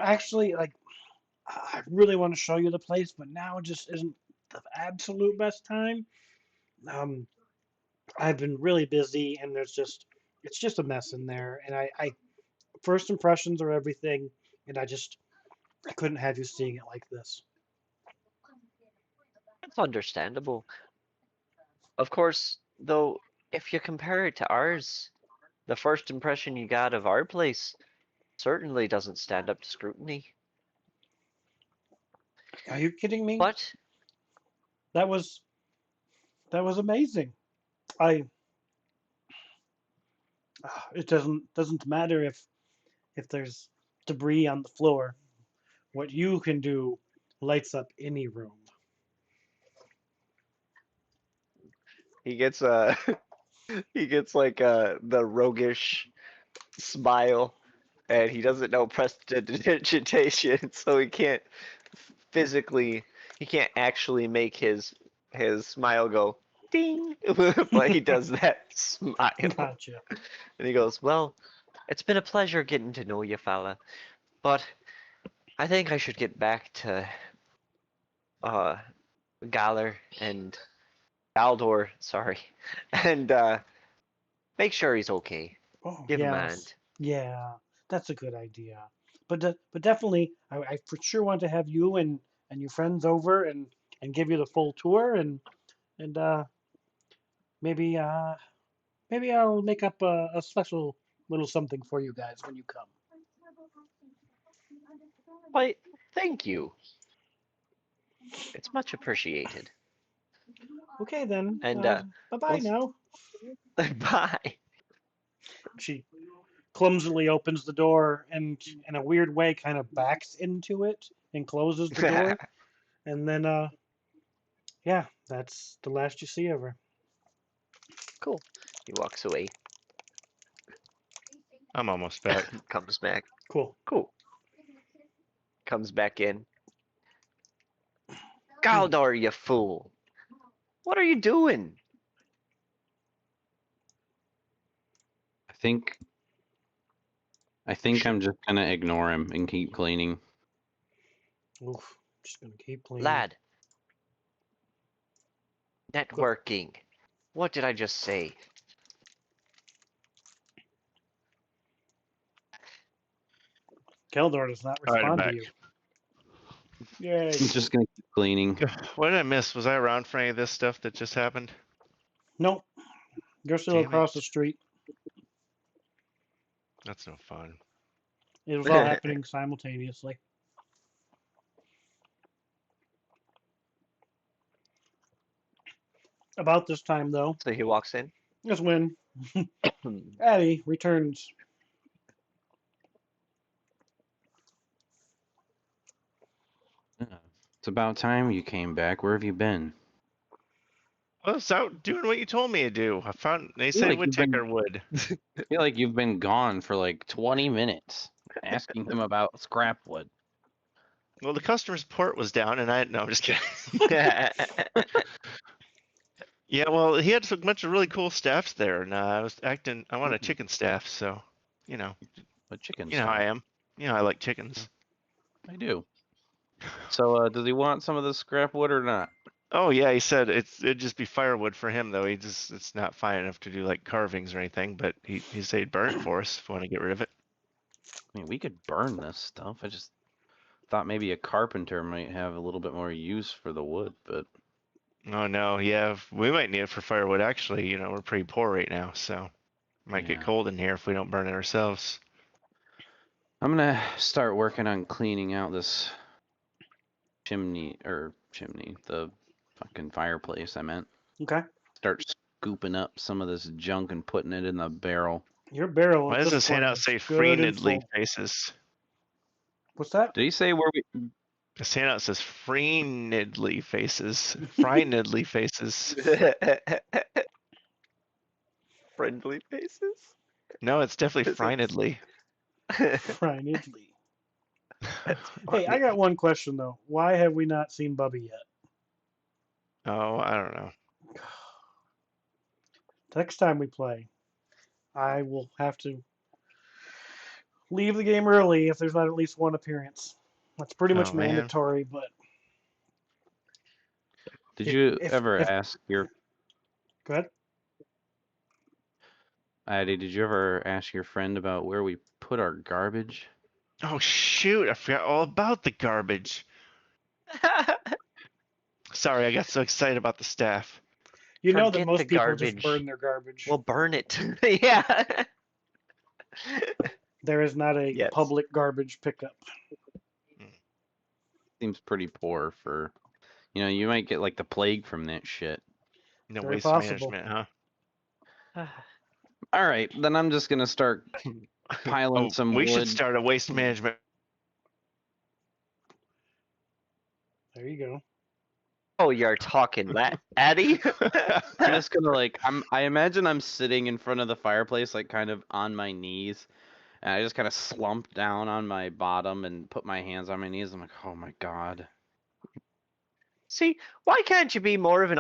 actually, like, I really want to show you the place, but now just isn't the absolute best time. Um, I've been really busy, and it's just a mess in there. And I first impressions are everything, and I couldn't have you seeing it like this. It's understandable. Of course, though, if you compare it to ours, the first impression you got of our place certainly doesn't stand up to scrutiny. Are you kidding me? But That was amazing. I it doesn't matter if there's debris on the floor. What you can do lights up any room. he gets he gets like the roguish smile, and he doesn't know prestidigitation, so he can't actually make his smile go ding, but he does that smile. Gotcha. And he goes, "Well, it's been a pleasure getting to know you, Fala, but I think I should get back to Galler and Geldor, sorry, and make sure he's okay. Oh, Give him a yes. hand." Yeah, that's a good idea. But definitely, I for sure want to have you and your friends over and give you the full tour and maybe I'll make up a special little something for you guys when you come. Why, thank you. It's much appreciated. Okay then. And Bye-bye we'll- now. bye. She clumsily opens the door and in a weird way kind of backs into it and closes the door. And then yeah, that's the last you see of her. Cool. He walks away. I'm almost back. Comes back. Cool. Cool. Comes back in. Geldor, you fool! What are you doing? I think I'm just gonna ignore him and keep cleaning. Oof. Just gonna keep cleaning. Lad. Networking. What did I just say? Geldor does not All right, I'm respond to back. you. Yay. I'm just gonna keep cleaning. What did I miss? Was I around for any of this stuff that just happened? Nope. You're still Damn across it. the street. That's no fun. It was all happening simultaneously. About this time, though, So he walks in. is when Addie returns. It's about time you came back. Where have you been? I was out doing what you told me to do. I found. They feel said like you've been- woodticker wood. I feel like you've been gone for like 20 minutes asking him about scrap wood. Well, the customer support was down, and I no, I'm just kidding. Yeah, well, he had a bunch of really cool staffs there, and I was acting. I want a chicken staff, so you know, But chicken you know how stuff. I am. You know, I like chickens. I do. So, does he want some of the scrap wood or not? Oh yeah, he said it'd just be firewood for him though. It's not fine enough to do like carvings or anything, but he said he'd burn it for us if we want to get rid of it. I mean, we could burn this stuff. I just thought maybe a carpenter might have a little bit more use for the wood, but Oh no, yeah, we might need it for firewood actually. You know, we're pretty poor right now, so it might get Yeah. cold in here if we don't burn it ourselves. I'm gonna start working on cleaning out this chimney, the fucking fireplace, I meant. Okay. Start scooping up some of this junk and putting it in the barrel. Your barrel. Why at does this this handout point say is good and freenidly full. faces? What's that? Did he say where we... This handout says freenidly faces. Freenidly faces. Friendly faces? No, it's definitely Is it- freenidly. Fried Italy. Hey, I got one question though. Why have we not seen Bubby yet? Oh, I don't know. Next time we play, I will have to leave the game early if there's not at least one appearance. That's pretty much Oh, man. mandatory, but Did If- you if- ever if- ask your... go ahead. Addie, did you ever ask your friend about where we put our garbage? Oh shoot, I forgot all about the garbage. Sorry, I got so excited about the staff. You know that Forget most the people garbage. just burn their garbage. We'll burn it. Yeah. There is not a Yes. public garbage pickup. Seems pretty poor for, you might get like the plague from that shit. No Very waste possible. management, huh? All right, then I'm just gonna start piling some we wood. should start a waste management. There you go. Oh, you're talking that, Addy? I'm just gonna I imagine I'm sitting in front of the fireplace, like kind of on my knees, and I just kind of slump down on my bottom and put my hands on my knees. I'm like, oh my god. See, why can't you be more of an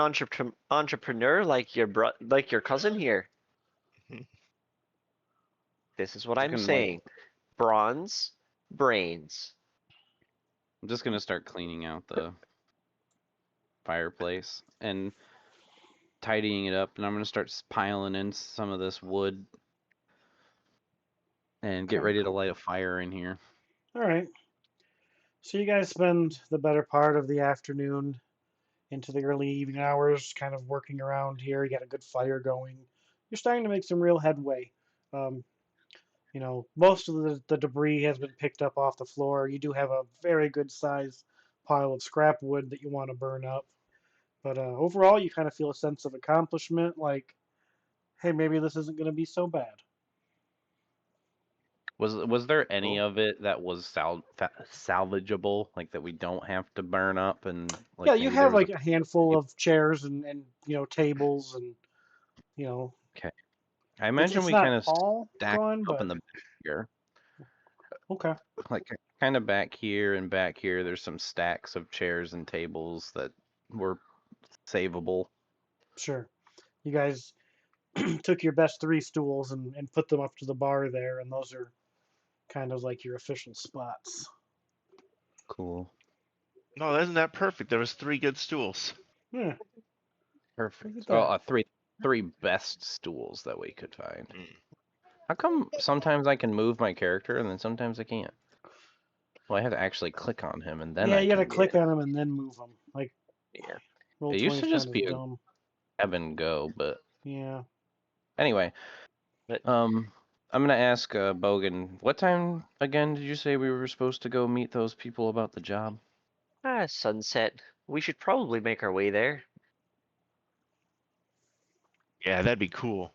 entrepreneur like your cousin here? This is what I'm Fucking, saying. Bronze brains. I'm just gonna start cleaning out the fireplace and tidying it up, and I'm gonna start piling in some of this wood and get Okay. ready to light a fire in here. All right. So you guys spend the better part of the afternoon into the early evening hours kind of working around here. You got a good fire going. You're starting to make some real headway. Most of the debris has been picked up off the floor. You do have a very good size pile of scrap wood that you want to burn up. But overall, you kind of feel a sense of accomplishment, like, hey, maybe this isn't going to be so bad. Was there any Cool. of it that was salvageable, like that we don't have to burn up, and like Yeah, you maybe have there was like a handful of chairs and tables and Okay. I imagine it's we not kind of all stacked gone, up but in the back here, okay. like kind of back here and back here. There's some stacks of chairs and tables that were savable. Sure. You guys took your best 3 stools and put them up to the bar there, and those are kind of like your official spots. Cool. No, isn't that perfect? There was 3 good stools. Yeah. Look Perfect. at Oh, that. three best stools that we could find. Mm. How come sometimes I can move my character and then sometimes I can't? Well, I have to actually click on him and then Yeah, I you got to can click on them and then move them. Like, Yeah. roll It used to 20 just kind be of a dumb. grab and go, but Yeah. anyway. But I'm gonna ask Bogan, what time again did you say we were supposed to go meet those people about the job? sunset. We should probably make our way there. Yeah, that'd be cool.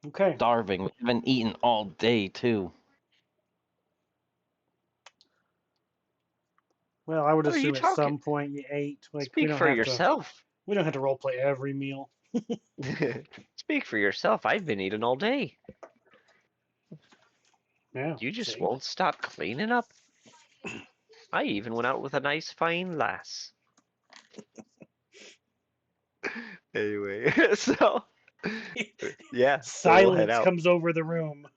Okay. Starving. We haven't eaten all day too. Well, I would What are you assume at talking? some point you ate. Like, we Speak don't for have yourself. to role play every meal. Speak for yourself. I've been eating all day. Yeah. You just see? won't stop cleaning up. I even went out with a nice fine lass. Anyway, so yeah, so we'll head Silence out. comes over the room.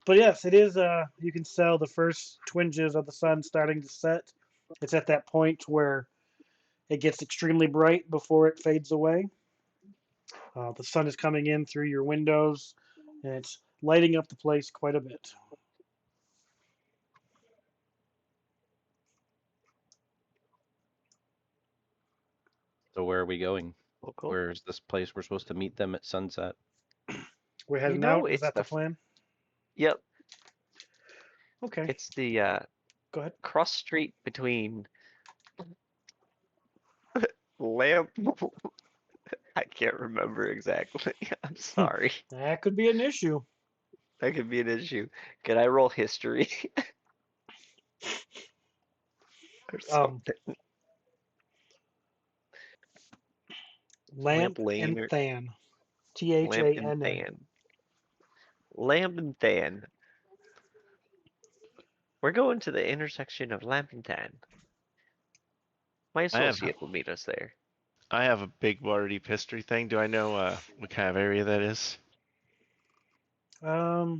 But yes, it is. You can sell the first twinges of the sun starting to set. It's at that point where it gets extremely bright before it fades away. The sun is coming in through your windows, and it's lighting up the place quite a bit. So where are we going? Well, cool. Where's this place we're supposed to meet them at sunset? We're heading know, out. Is it's that the the- plan? Yep, Okay. it's the Go ahead. cross street between Lamp. I can't remember exactly. I'm sorry. That could be an issue. That could be an issue. Can I roll history? Or something. Lamp Lane and or Than. Lamp and Thann. Than. Lamp and Than. We're going to the intersection of Lamp and Than. My associate will meet us there. I have a big Waterdeep history thing. Do I know what kind of area that is? Yeah,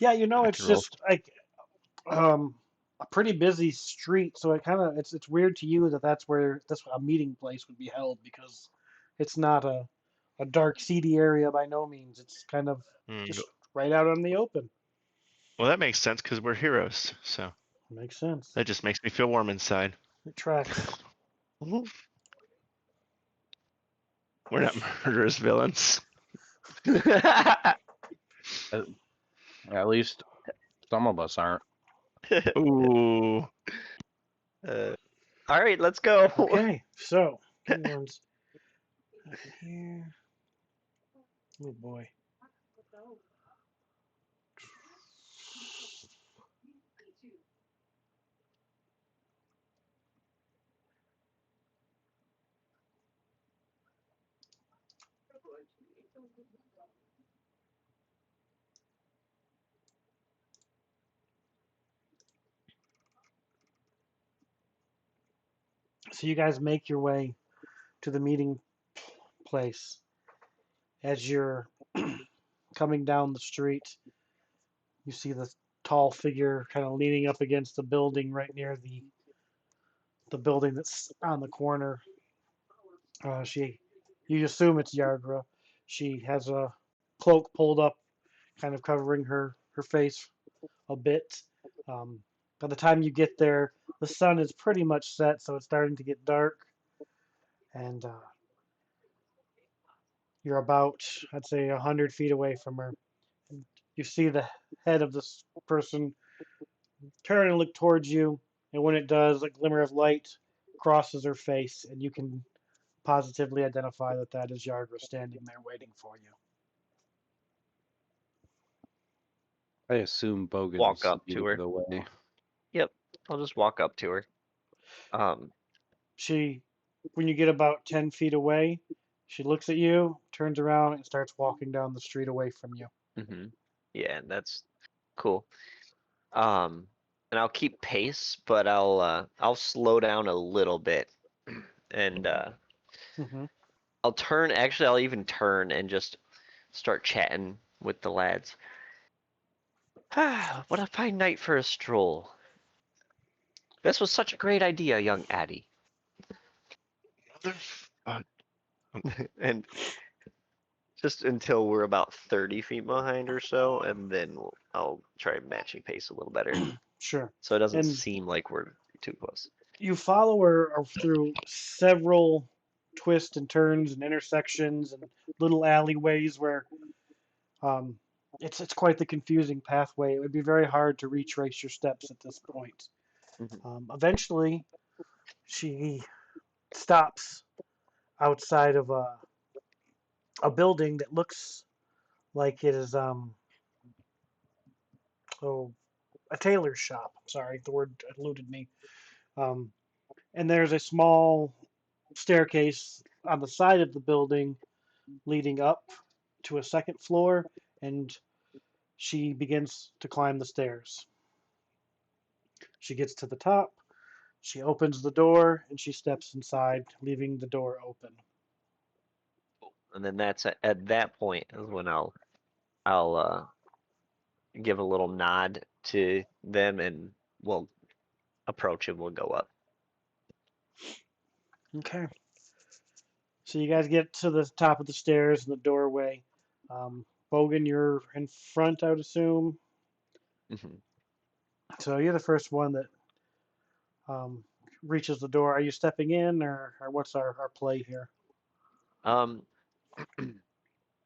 I it's can roll. just like a pretty busy street, so it's weird to you that's where a meeting place would be held, because it's not a dark seedy area by no means. It's kind of just right out on the open. Well, that makes sense because we're heroes. So Makes sense. that just makes me feel warm inside. It tracks. We're not murderous villains. At least some of us aren't. Ooh. All right, let's go. Okay, so give me one second here. Oh boy. So you guys make your way to the meeting place. As you're coming down the street, you see the tall figure kind of leaning up against the building right near the building that's on the corner. You assume it's Yardra. She has a cloak pulled up, kind of covering her face a bit. By the time you get there, the sun is pretty much set, so it's starting to get dark, and you're about, I'd say, 100 feet away from her. And you see the head of this person turn and look towards you, and when it does, a glimmer of light crosses her face, and you can positively identify that that is Yardra standing there waiting for you. I assume Bogan Walk up to her. the way. Yep, I'll just walk up to her. When you get about 10 feet away, she looks at you, turns around, and starts walking down the street away from you. Yeah, that's cool. And I'll keep pace, but I'll slow down a little bit, and I'll turn. Actually, I'll even turn and just start chatting with the lads. What a fine night for a stroll. This was such a great idea, young Addie. And just until we're about 30 feet behind or so, and then I'll try matching pace a little better. Sure. So it doesn't And seem like we're too close. you follow her through several twists and turns and intersections and little alleyways where it's quite the confusing pathway. It would be very hard to retrace your steps at this point. Eventually, she stops outside of a building that looks like it is a tailor's shop. Sorry, the word eluded me. And there's a small staircase on the side of the building leading up to a second floor, and she begins to climb the stairs. She gets to the top, she opens the door, and she steps inside, leaving the door open. And then that's at that point is when I'll give a little nod to them, and we'll approach and we'll go up. Okay. So you guys get to the top of the stairs in the doorway. Bogan, you're in front, I would assume. So you're the first one that reaches the door. Are you stepping in, or what's our play here?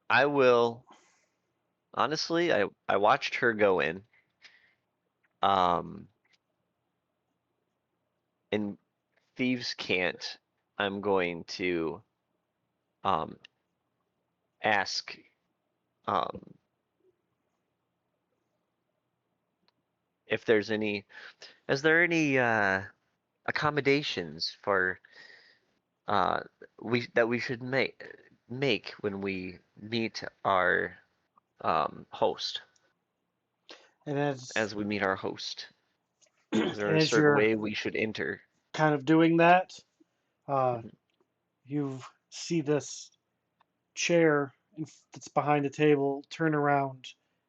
I will. Honestly, I watched her go in. In Thieves' Cant, I'm going to ask if there's any. Is there any accommodations for that we should make when we meet our host? And As we meet our host, is there and a as certain you're way we should enter? kind of doing that, you see this chair that's behind the table turn around,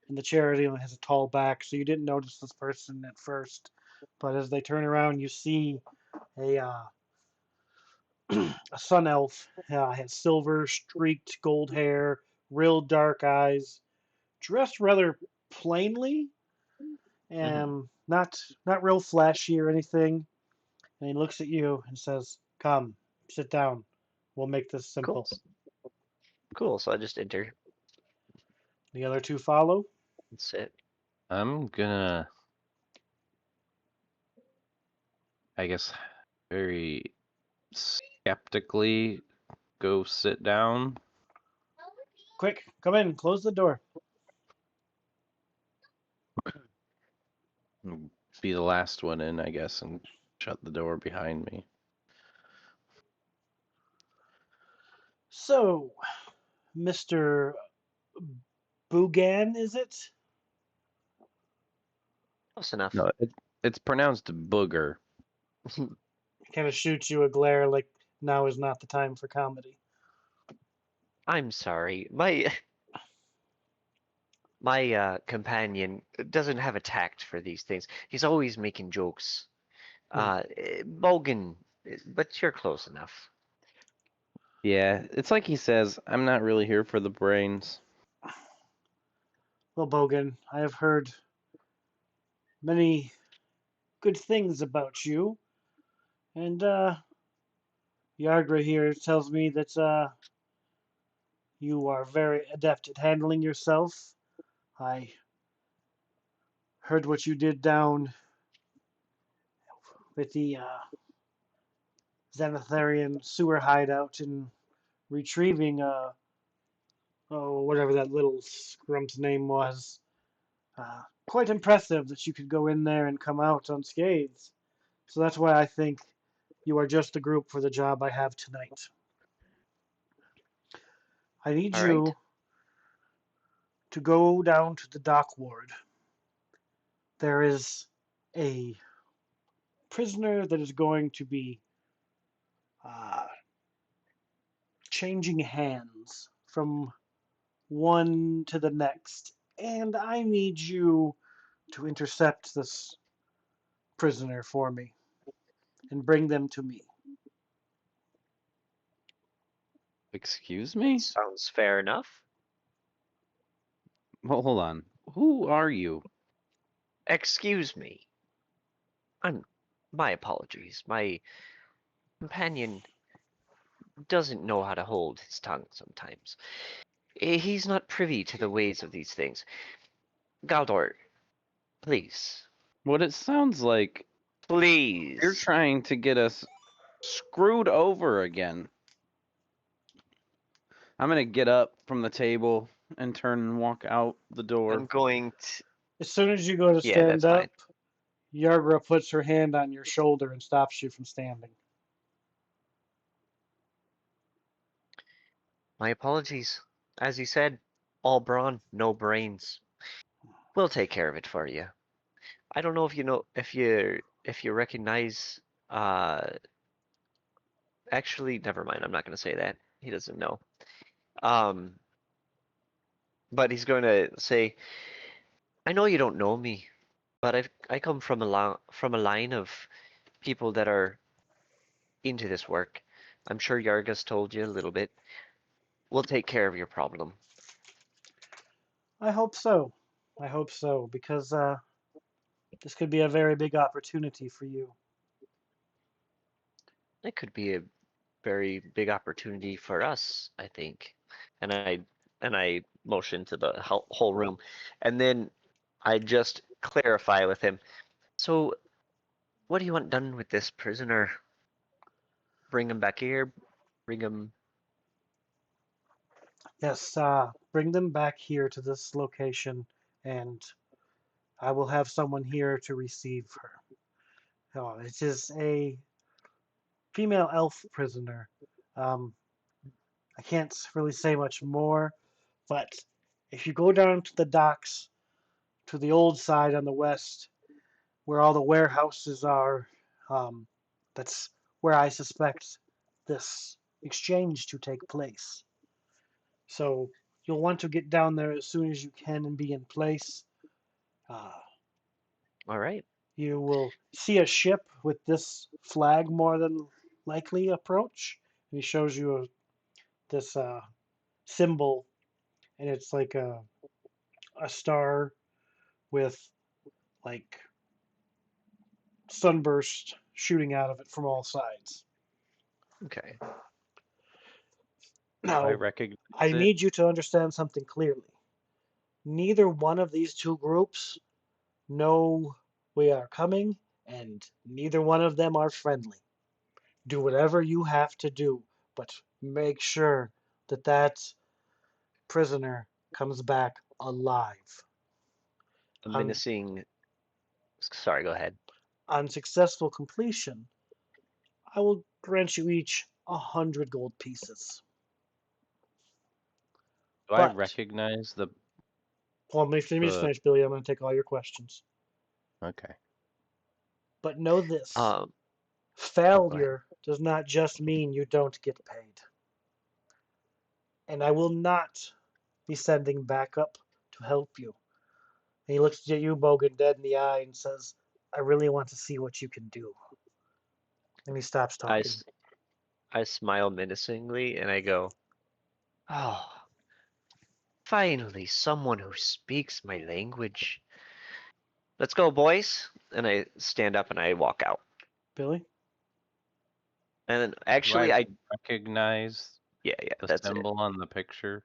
and the chair has a tall back, so you didn't notice this person at first. But as they turn around, you see a sun elf. Has silver streaked gold hair, real dark eyes, dressed rather plainly, and not real flashy or anything. And he looks at you and says, "Come, sit down. We'll make this simple." Cool. Cool. So I just enter. The other two follow. That's it. I'm gonna, I guess, very skeptically go sit down. Quick, come in. Close the door. Be the last one in, I guess, and shut the door behind me. So, Mr. Bogan, is it? Close enough. No, it's pronounced booger. Kind of shoots you a glare like now is not the time for comedy. I'm sorry. My companion doesn't have a tact for these things. He's always making jokes. Bogan, but you're close enough. Yeah, it's like he says, I'm not really here for the brains. Well, Bogan, I have heard many good things about you, and Yargra here tells me that you are very adept at handling yourself. I heard what you did down with the Zhentarim sewer hideout and retrieving whatever that little scrump's name was. Quite impressive that you could go in there and come out unscathed. So that's why I think you are just the group for the job I have tonight. I need All you right. to go down to the dock ward. There is a prisoner that is going to be changing hands from one to the next, and I need you to intercept this prisoner for me and bring them to me. Excuse me? Sounds fair enough. Well, hold on. Who are you? Excuse me. My apologies. My companion doesn't know how to hold his tongue sometimes. He's not privy to the ways of these things. Geldor, please. What it sounds like, Please. you're trying to get us screwed over again. I'm gonna get up from the table and turn and walk out the door. I'm going to... As soon as you go to Yeah, stand that's up, fine. Yargra puts her hand on your shoulder and stops you from standing. My apologies. As you said, all brawn, no brains. We'll take care of it for you. I don't know if you recognize actually never mind, I'm not gonna say that. He doesn't know. But he's going to say, I know you don't know me, but I come from a line of people that are into this work. I'm sure Yarga's told you a little bit. We'll take care of your problem. I hope so. I hope so, because this could be a very big opportunity for you. It could be a very big opportunity for us, I think. And I motion to the whole room, and then I just clarify with him. So, what do you want done with this prisoner? Bring him back here. Bring him. Yes, bring them back here to this location, and I will have someone here to receive her. Oh, it is a female elf prisoner. I can't really say much more, but if you go down to the docks, to the old side on the west, where all the warehouses are, that's where I suspect this exchange to take place. So you'll want to get down there as soon as you can and be in place. All right. You will see a ship with this flag more than likely approach. And he shows you this symbol, and it's like a star with like sunburst shooting out of it from all sides. Okay. Do I Now, recognize I it? need you to understand something clearly. Neither one of these two groups know we are coming, and neither one of them are friendly. Do whatever you have to do, but make sure that that prisoner comes back alive. A On, menacing. Sorry, go ahead. on successful completion, I will grant you each 100 gold pieces. Do I But, recognize the? well, let me just finish, Billy. I'm going to take all your questions. Okay. But know this. Oh, go ahead. Failure does not just mean you don't get paid. And I will not be sending backup to help you. And he looks at you, Bogan, dead in the eye and says, I really want to see what you can do. And he stops I, talking. I smile menacingly and I go, oh, finally someone who speaks my language. Let's go, boys. And I stand up and I walk out. Billy? And then Do actually, I recognize yeah, the that's it. symbol on the picture?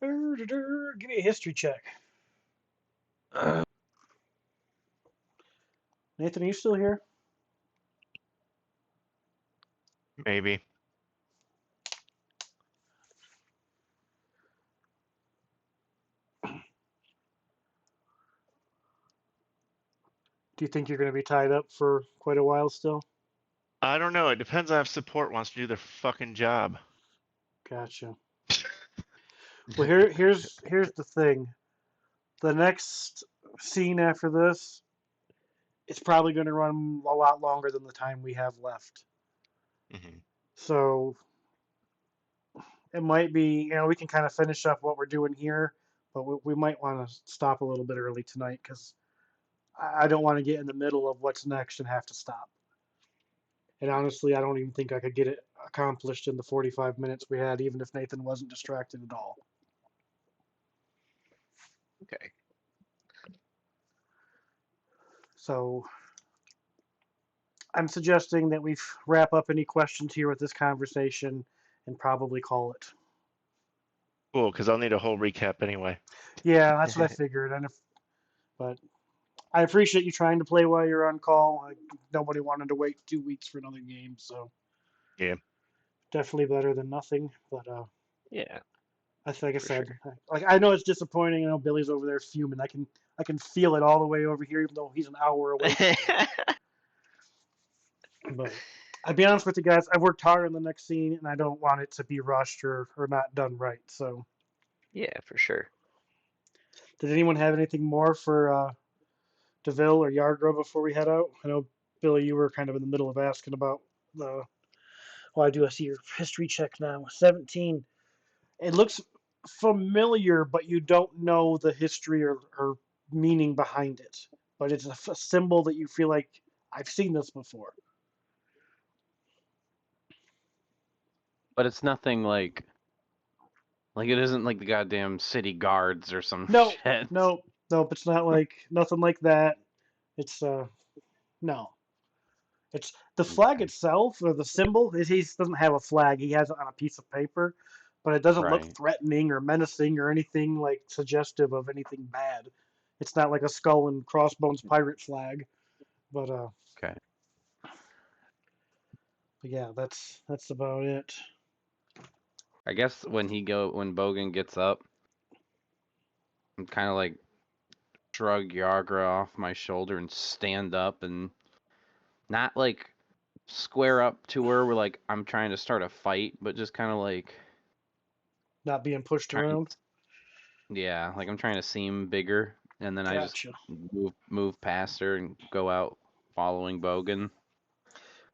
Give me a history check. Nathan, are you still here? Maybe. Do you think you're going to be tied up for quite a while still? I don't know. It depends on if support wants to do their fucking job. Gotcha. Well, here's the thing. The next scene after this, it's probably going to run a lot longer than the time we have left. Mm-hmm. So it might be, we can kind of finish up what we're doing here, but we might want to stop a little bit early tonight because I don't want to get in the middle of what's next and have to stop. And honestly, I don't even think I could get it accomplished in the 45 minutes we had, even if Nathan wasn't distracted at all. Okay. So I'm suggesting that we wrap up any questions here with this conversation and probably call it. Cool, because I'll need a whole recap anyway. Yeah, that's what I figured. But I appreciate you trying to play while you're on call. Nobody wanted to wait 2 weeks for another game, so Yeah. definitely better than nothing. But Yeah. like I said, sure. I know it's disappointing. I know Billy's over there fuming. I can feel it all the way over here, even though he's an hour away. But I'll be honest with you guys, I've worked hard on the next scene, and I don't want it to be rushed or not done right. So, Yeah, for sure. did anyone have anything more for Davil or Yardro before we head out? I know, Billy, you were kind of in the middle of asking about the. Well, I see your history check now. 17. It looks familiar, but you don't know the history or meaning behind it. But it's a symbol that you feel like I've seen this before. But it's nothing like it isn't like the goddamn city guards or some No, shit. no, it's not like nothing like that. It's no. It's the flag Okay. itself or the symbol. He doesn't have a flag. He has it on a piece of paper, but it doesn't look Right. threatening or menacing or anything like suggestive of anything bad. It's not like a skull and crossbones pirate flag, but Okay. yeah, that's about it. I guess when Bogan gets up, I'm kind of like shrug Yagra off my shoulder and stand up and not like square up to her where like I'm trying to start a fight, but just kind of like Not being pushed trying. around. Yeah, like I'm trying to seem bigger, and then I just Gotcha. move past her and go out following Bogan.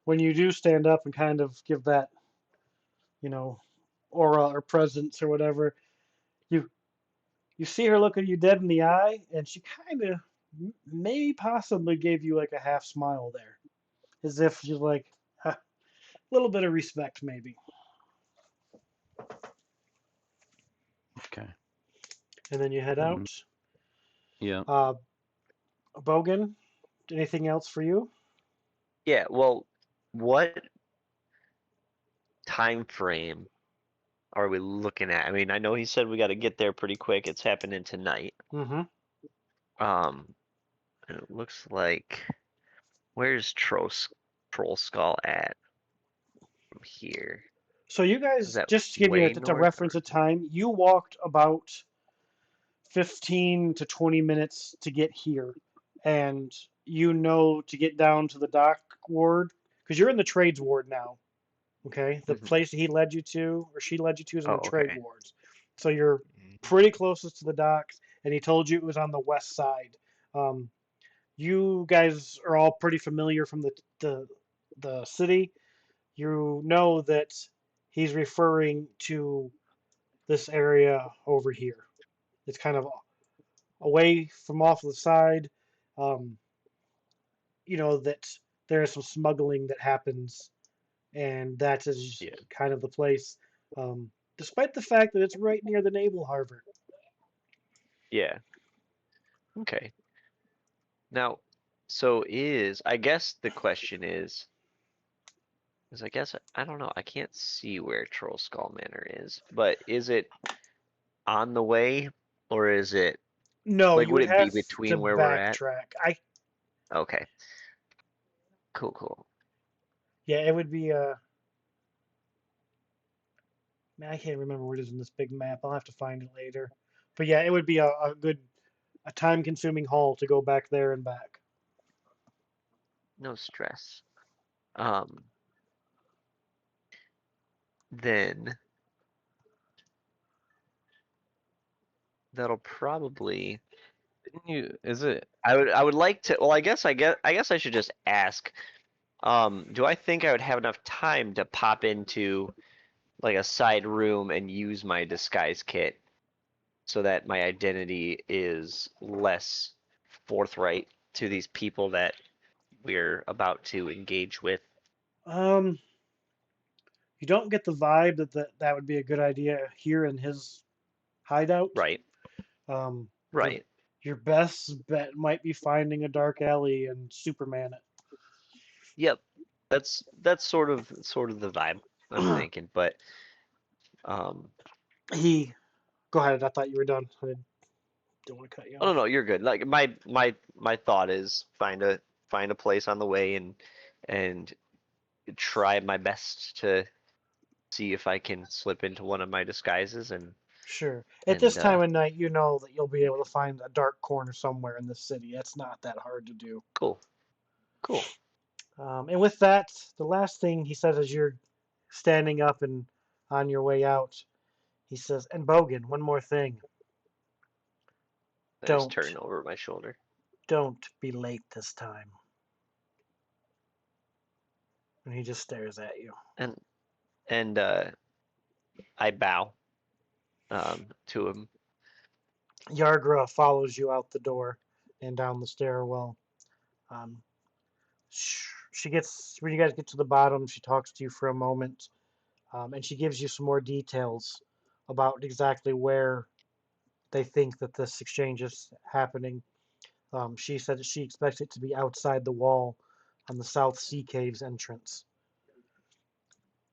When you do stand up and kind of give that, aura or presence or whatever, you see her look at you dead in the eye, and she kind of maybe possibly gave you like a half smile there, as if she's like a little bit of respect, maybe. Okay. And then you head out. Yeah. Bogan, anything else for you? Yeah, well, what time frame are we looking at? I mean, I know he said we got to get there pretty quick. It's happening tonight. Mm-hmm. And it looks like where's Trollskull at from here? So you Is guys, that just to give you way a north? reference of time, you walked about 15 to 20 minutes to get here, and you know to get down to the dock ward because you're in the trades ward now. Okay, the place he led you to or she led you to is in Oh, the trade okay. wards, so you're pretty closest to the docks, and he told you it was on the west side. You guys are all pretty familiar from the city. You know that he's referring to this area over here. It's kind of away from off the side. Um, you know that there is some smuggling that happens, and that is Yeah. kind of the place. Despite the fact that it's right near the naval harbor. Yeah. Okay. Now, so I guess the question is I guess I don't know. I can't see where Trollskull Manor is, but is it on the way or is it No, like you would would it be have to between where we're at? backtrack. Okay. Cool. Yeah, it would be man, I can't remember where it is in this big map. I'll have to find it later. But yeah, it would be a good, a time-consuming haul to go back there and back. No stress. Then that'll probably Didn't you? Is it? I would like to well I guess I should just ask do I think I would have enough time to pop into like a side room and use my disguise kit so that my identity is less forthright to these people that we're about to engage with? Um, you don't get the vibe that would be a good idea here in his hideout. Right. Um, your Right. your best bet might be finding a dark alley and Superman Yep. That's sort of the vibe I'm it. thinking, but um He, go ahead. I thought you were done. I didn't want to cut you oh off. no, you're good. Like my thought is find a place on the way and try my best to see if I can slip into one of my disguises Sure. At this and time of night, you know that you'll be able to find a dark corner somewhere in the city. It's not that hard to do. cool. And with that, the last thing he says as you're standing up and on your way out, he says, "And Bogan, one more thing. I just Don't, turn over my shoulder don't be late this time." And he just stares at you. and I bow to him. Yargra follows you out the door and down the stairwell. Um, she gets, when you guys get to the bottom, she talks to you for a moment, and she gives you some more details about exactly where they think that this exchange is happening. She said that she expects it to be outside the wall on the South Sea Caves entrance.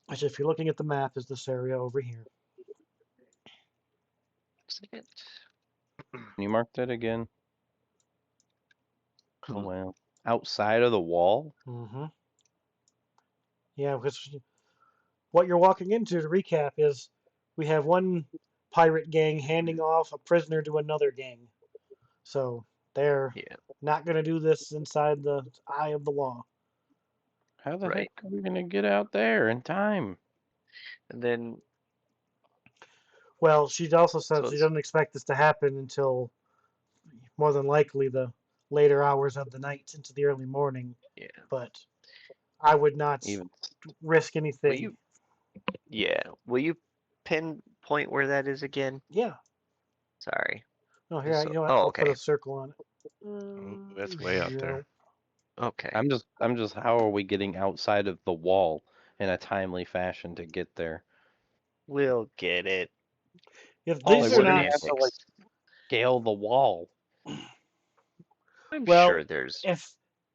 Which, if you're looking at the map, is this area over here. Can you mark that again? Oh wow. Outside of the wall? Mm-hmm. Yeah, because what you're walking into, to recap, is we have one pirate gang handing off a prisoner to another gang. So they're not going to do this inside the eye of the law. How the Right. heck are we gonna get out there in time? And then Well, she also says so she it's doesn't expect this to happen until more than likely the later hours of the night into the early morning. yeah. But I would not Even risk Will anything. will you pinpoint where that is again? Yeah. Sorry. No, here, So, you know what? oh, I'll put okay. a circle on it. Ooh, that's way out there. Okay. I'm just how are we getting outside of the wall in a timely fashion to get there? We'll get it. If Like, these what are do we not, have to like scale the wall? I'm well, sure there's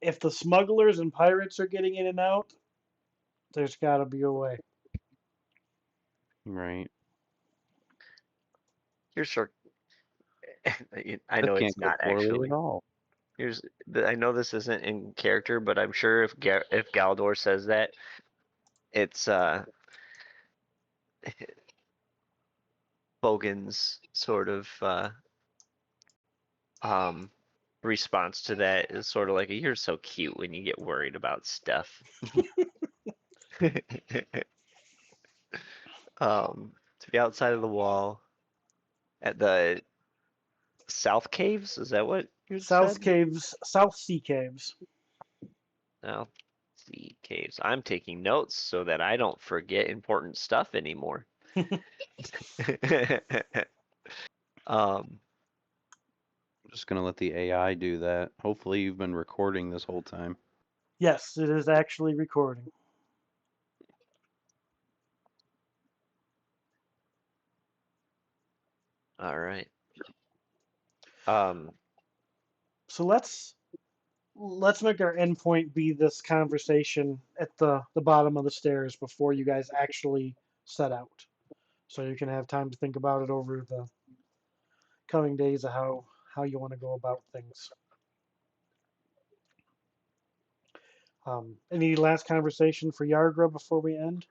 if the smugglers and pirates are getting in and out, there's got to be a way. Right. Here's short. I That know can't it's go not poorly actually. at all. I know this isn't in character, but I'm sure if Galdor says that, it's Bogan's sort of response to that is sort of like, "You're so cute when you get worried about stuff." To be outside of the wall at the South Caves. Is that what you South said? Caves, South Sea Caves. South Sea Caves. I'm taking notes so that I don't forget important stuff anymore. um, I'm just gonna let the AI do that. Hopefully you've been recording this whole time. Yes, it is actually recording. all right. So let's make our endpoint be this conversation at the bottom of the stairs before you guys actually set out. So you can have time to think about it over the coming days of how you want to go about things. Any last conversation for Yargra before we end?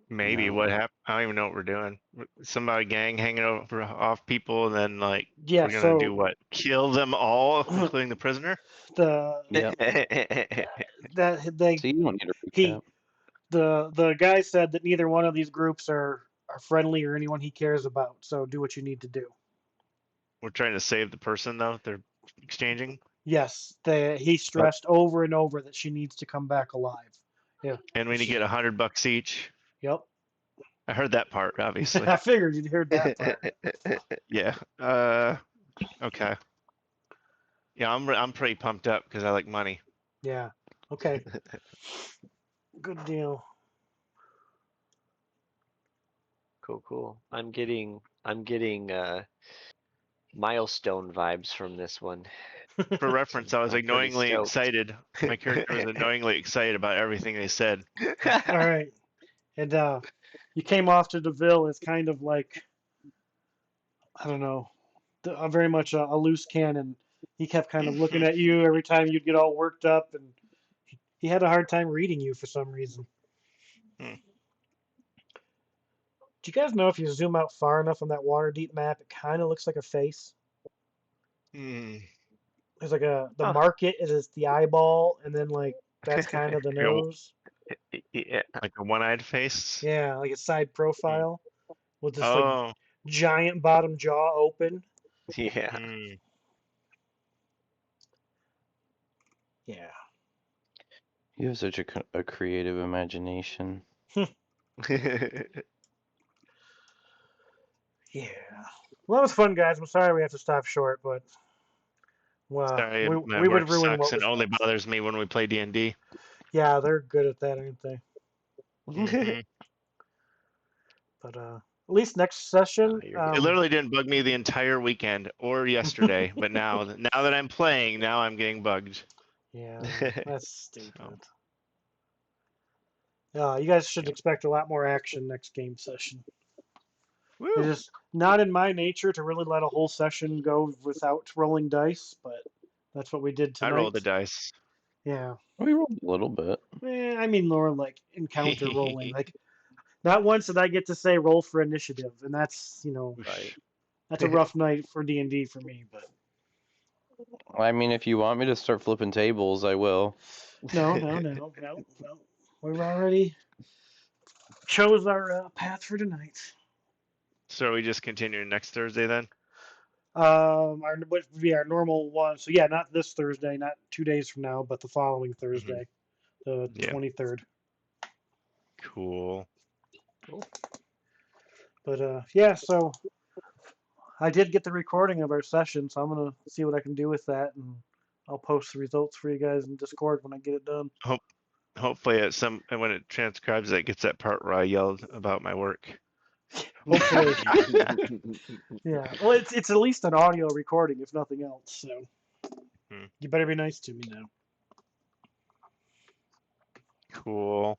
Maybe No. what happened? I don't even know what we're doing. Somebody gang hanging over off people, and then like Yeah, we're gonna so do what? Kill them all, including the prisoner? the Yep. that they So you don't need a he recap. the guy said that neither one of these groups are friendly or anyone he cares about. So do what you need to do. We're trying to save the person though. They're exchanging, Yes, he stressed over and over that she needs to come back alive. Yeah. and we need to get $100 each. Yep. I heard that part, obviously. I figured you'd heard that part. Yeah. Okay. Yeah, I'm pretty pumped up because I like money. Yeah. Okay. Good deal. Cool. I'm getting milestone vibes from this one. For reference, I was I'm pretty annoyingly stoked. excited. My character was annoyingly excited about everything they said. All right. And you came off to Davil as kind of like, I don't know, very much a loose cannon. He kept kind of looking at you every time you'd get all worked up, and he had a hard time reading you for some reason. Hmm. Do you guys know if you zoom out far enough on that Waterdeep map, it kind of looks like a face? Hmm. There's like the Huh. market is the eyeball, and then like that's kind of the nose. Yeah. Like a one-eyed face. Yeah, like a side profile with this like Oh. giant bottom jaw open. Yeah. Hmm. Yeah. You have such a creative imagination. Yeah. Well, that was fun, guys. I'm sorry we have to stop short, but Sorry, my we would work ruin sucks what and was only next. bothers me when we play D&D. Yeah, they're good at that, aren't they? Mm-hmm. But at least next session, you're It good. literally didn't bug me the entire weekend or yesterday, but now that I'm playing, now I'm getting bugged. yeah, that's stupid. So, You guys should expect a lot more action next game session. woo. It's just not in my nature to really let a whole session go without rolling dice, but that's what we did I tonight. rolled the dice. Yeah. We rolled a little bit. I mean more like encounter rolling. Like not once did I get to say roll for initiative, and that's Right. that's a rough night for D&D for me. But I mean, if you want me to start flipping tables, I will. no. We've already chose our path for tonight. So are we just continuing next Thursday then? What would be our normal one? So yeah, not this Thursday, not 2 days from now, but the following Thursday, the Yeah. 23rd. Cool. But yeah, so I did get the recording of our session, so I'm gonna see what I can do with that, and I'll post the results for you guys in Discord when I get it done. Hopefully when it transcribes it gets that part where I yelled about my work. Hopefully. Yeah. Well, it's at least an audio recording, if nothing else. So you better be nice to me now. Cool.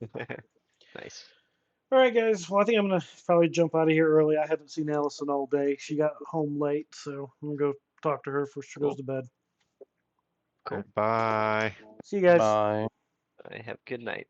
Nice. All right, guys. Well, I think I'm gonna probably jump out of here early. I haven't seen Allison all day. She got home late, so I'm gonna go talk to her before she goes to bed. Cool. Bye. See you guys. Bye. Have a good night.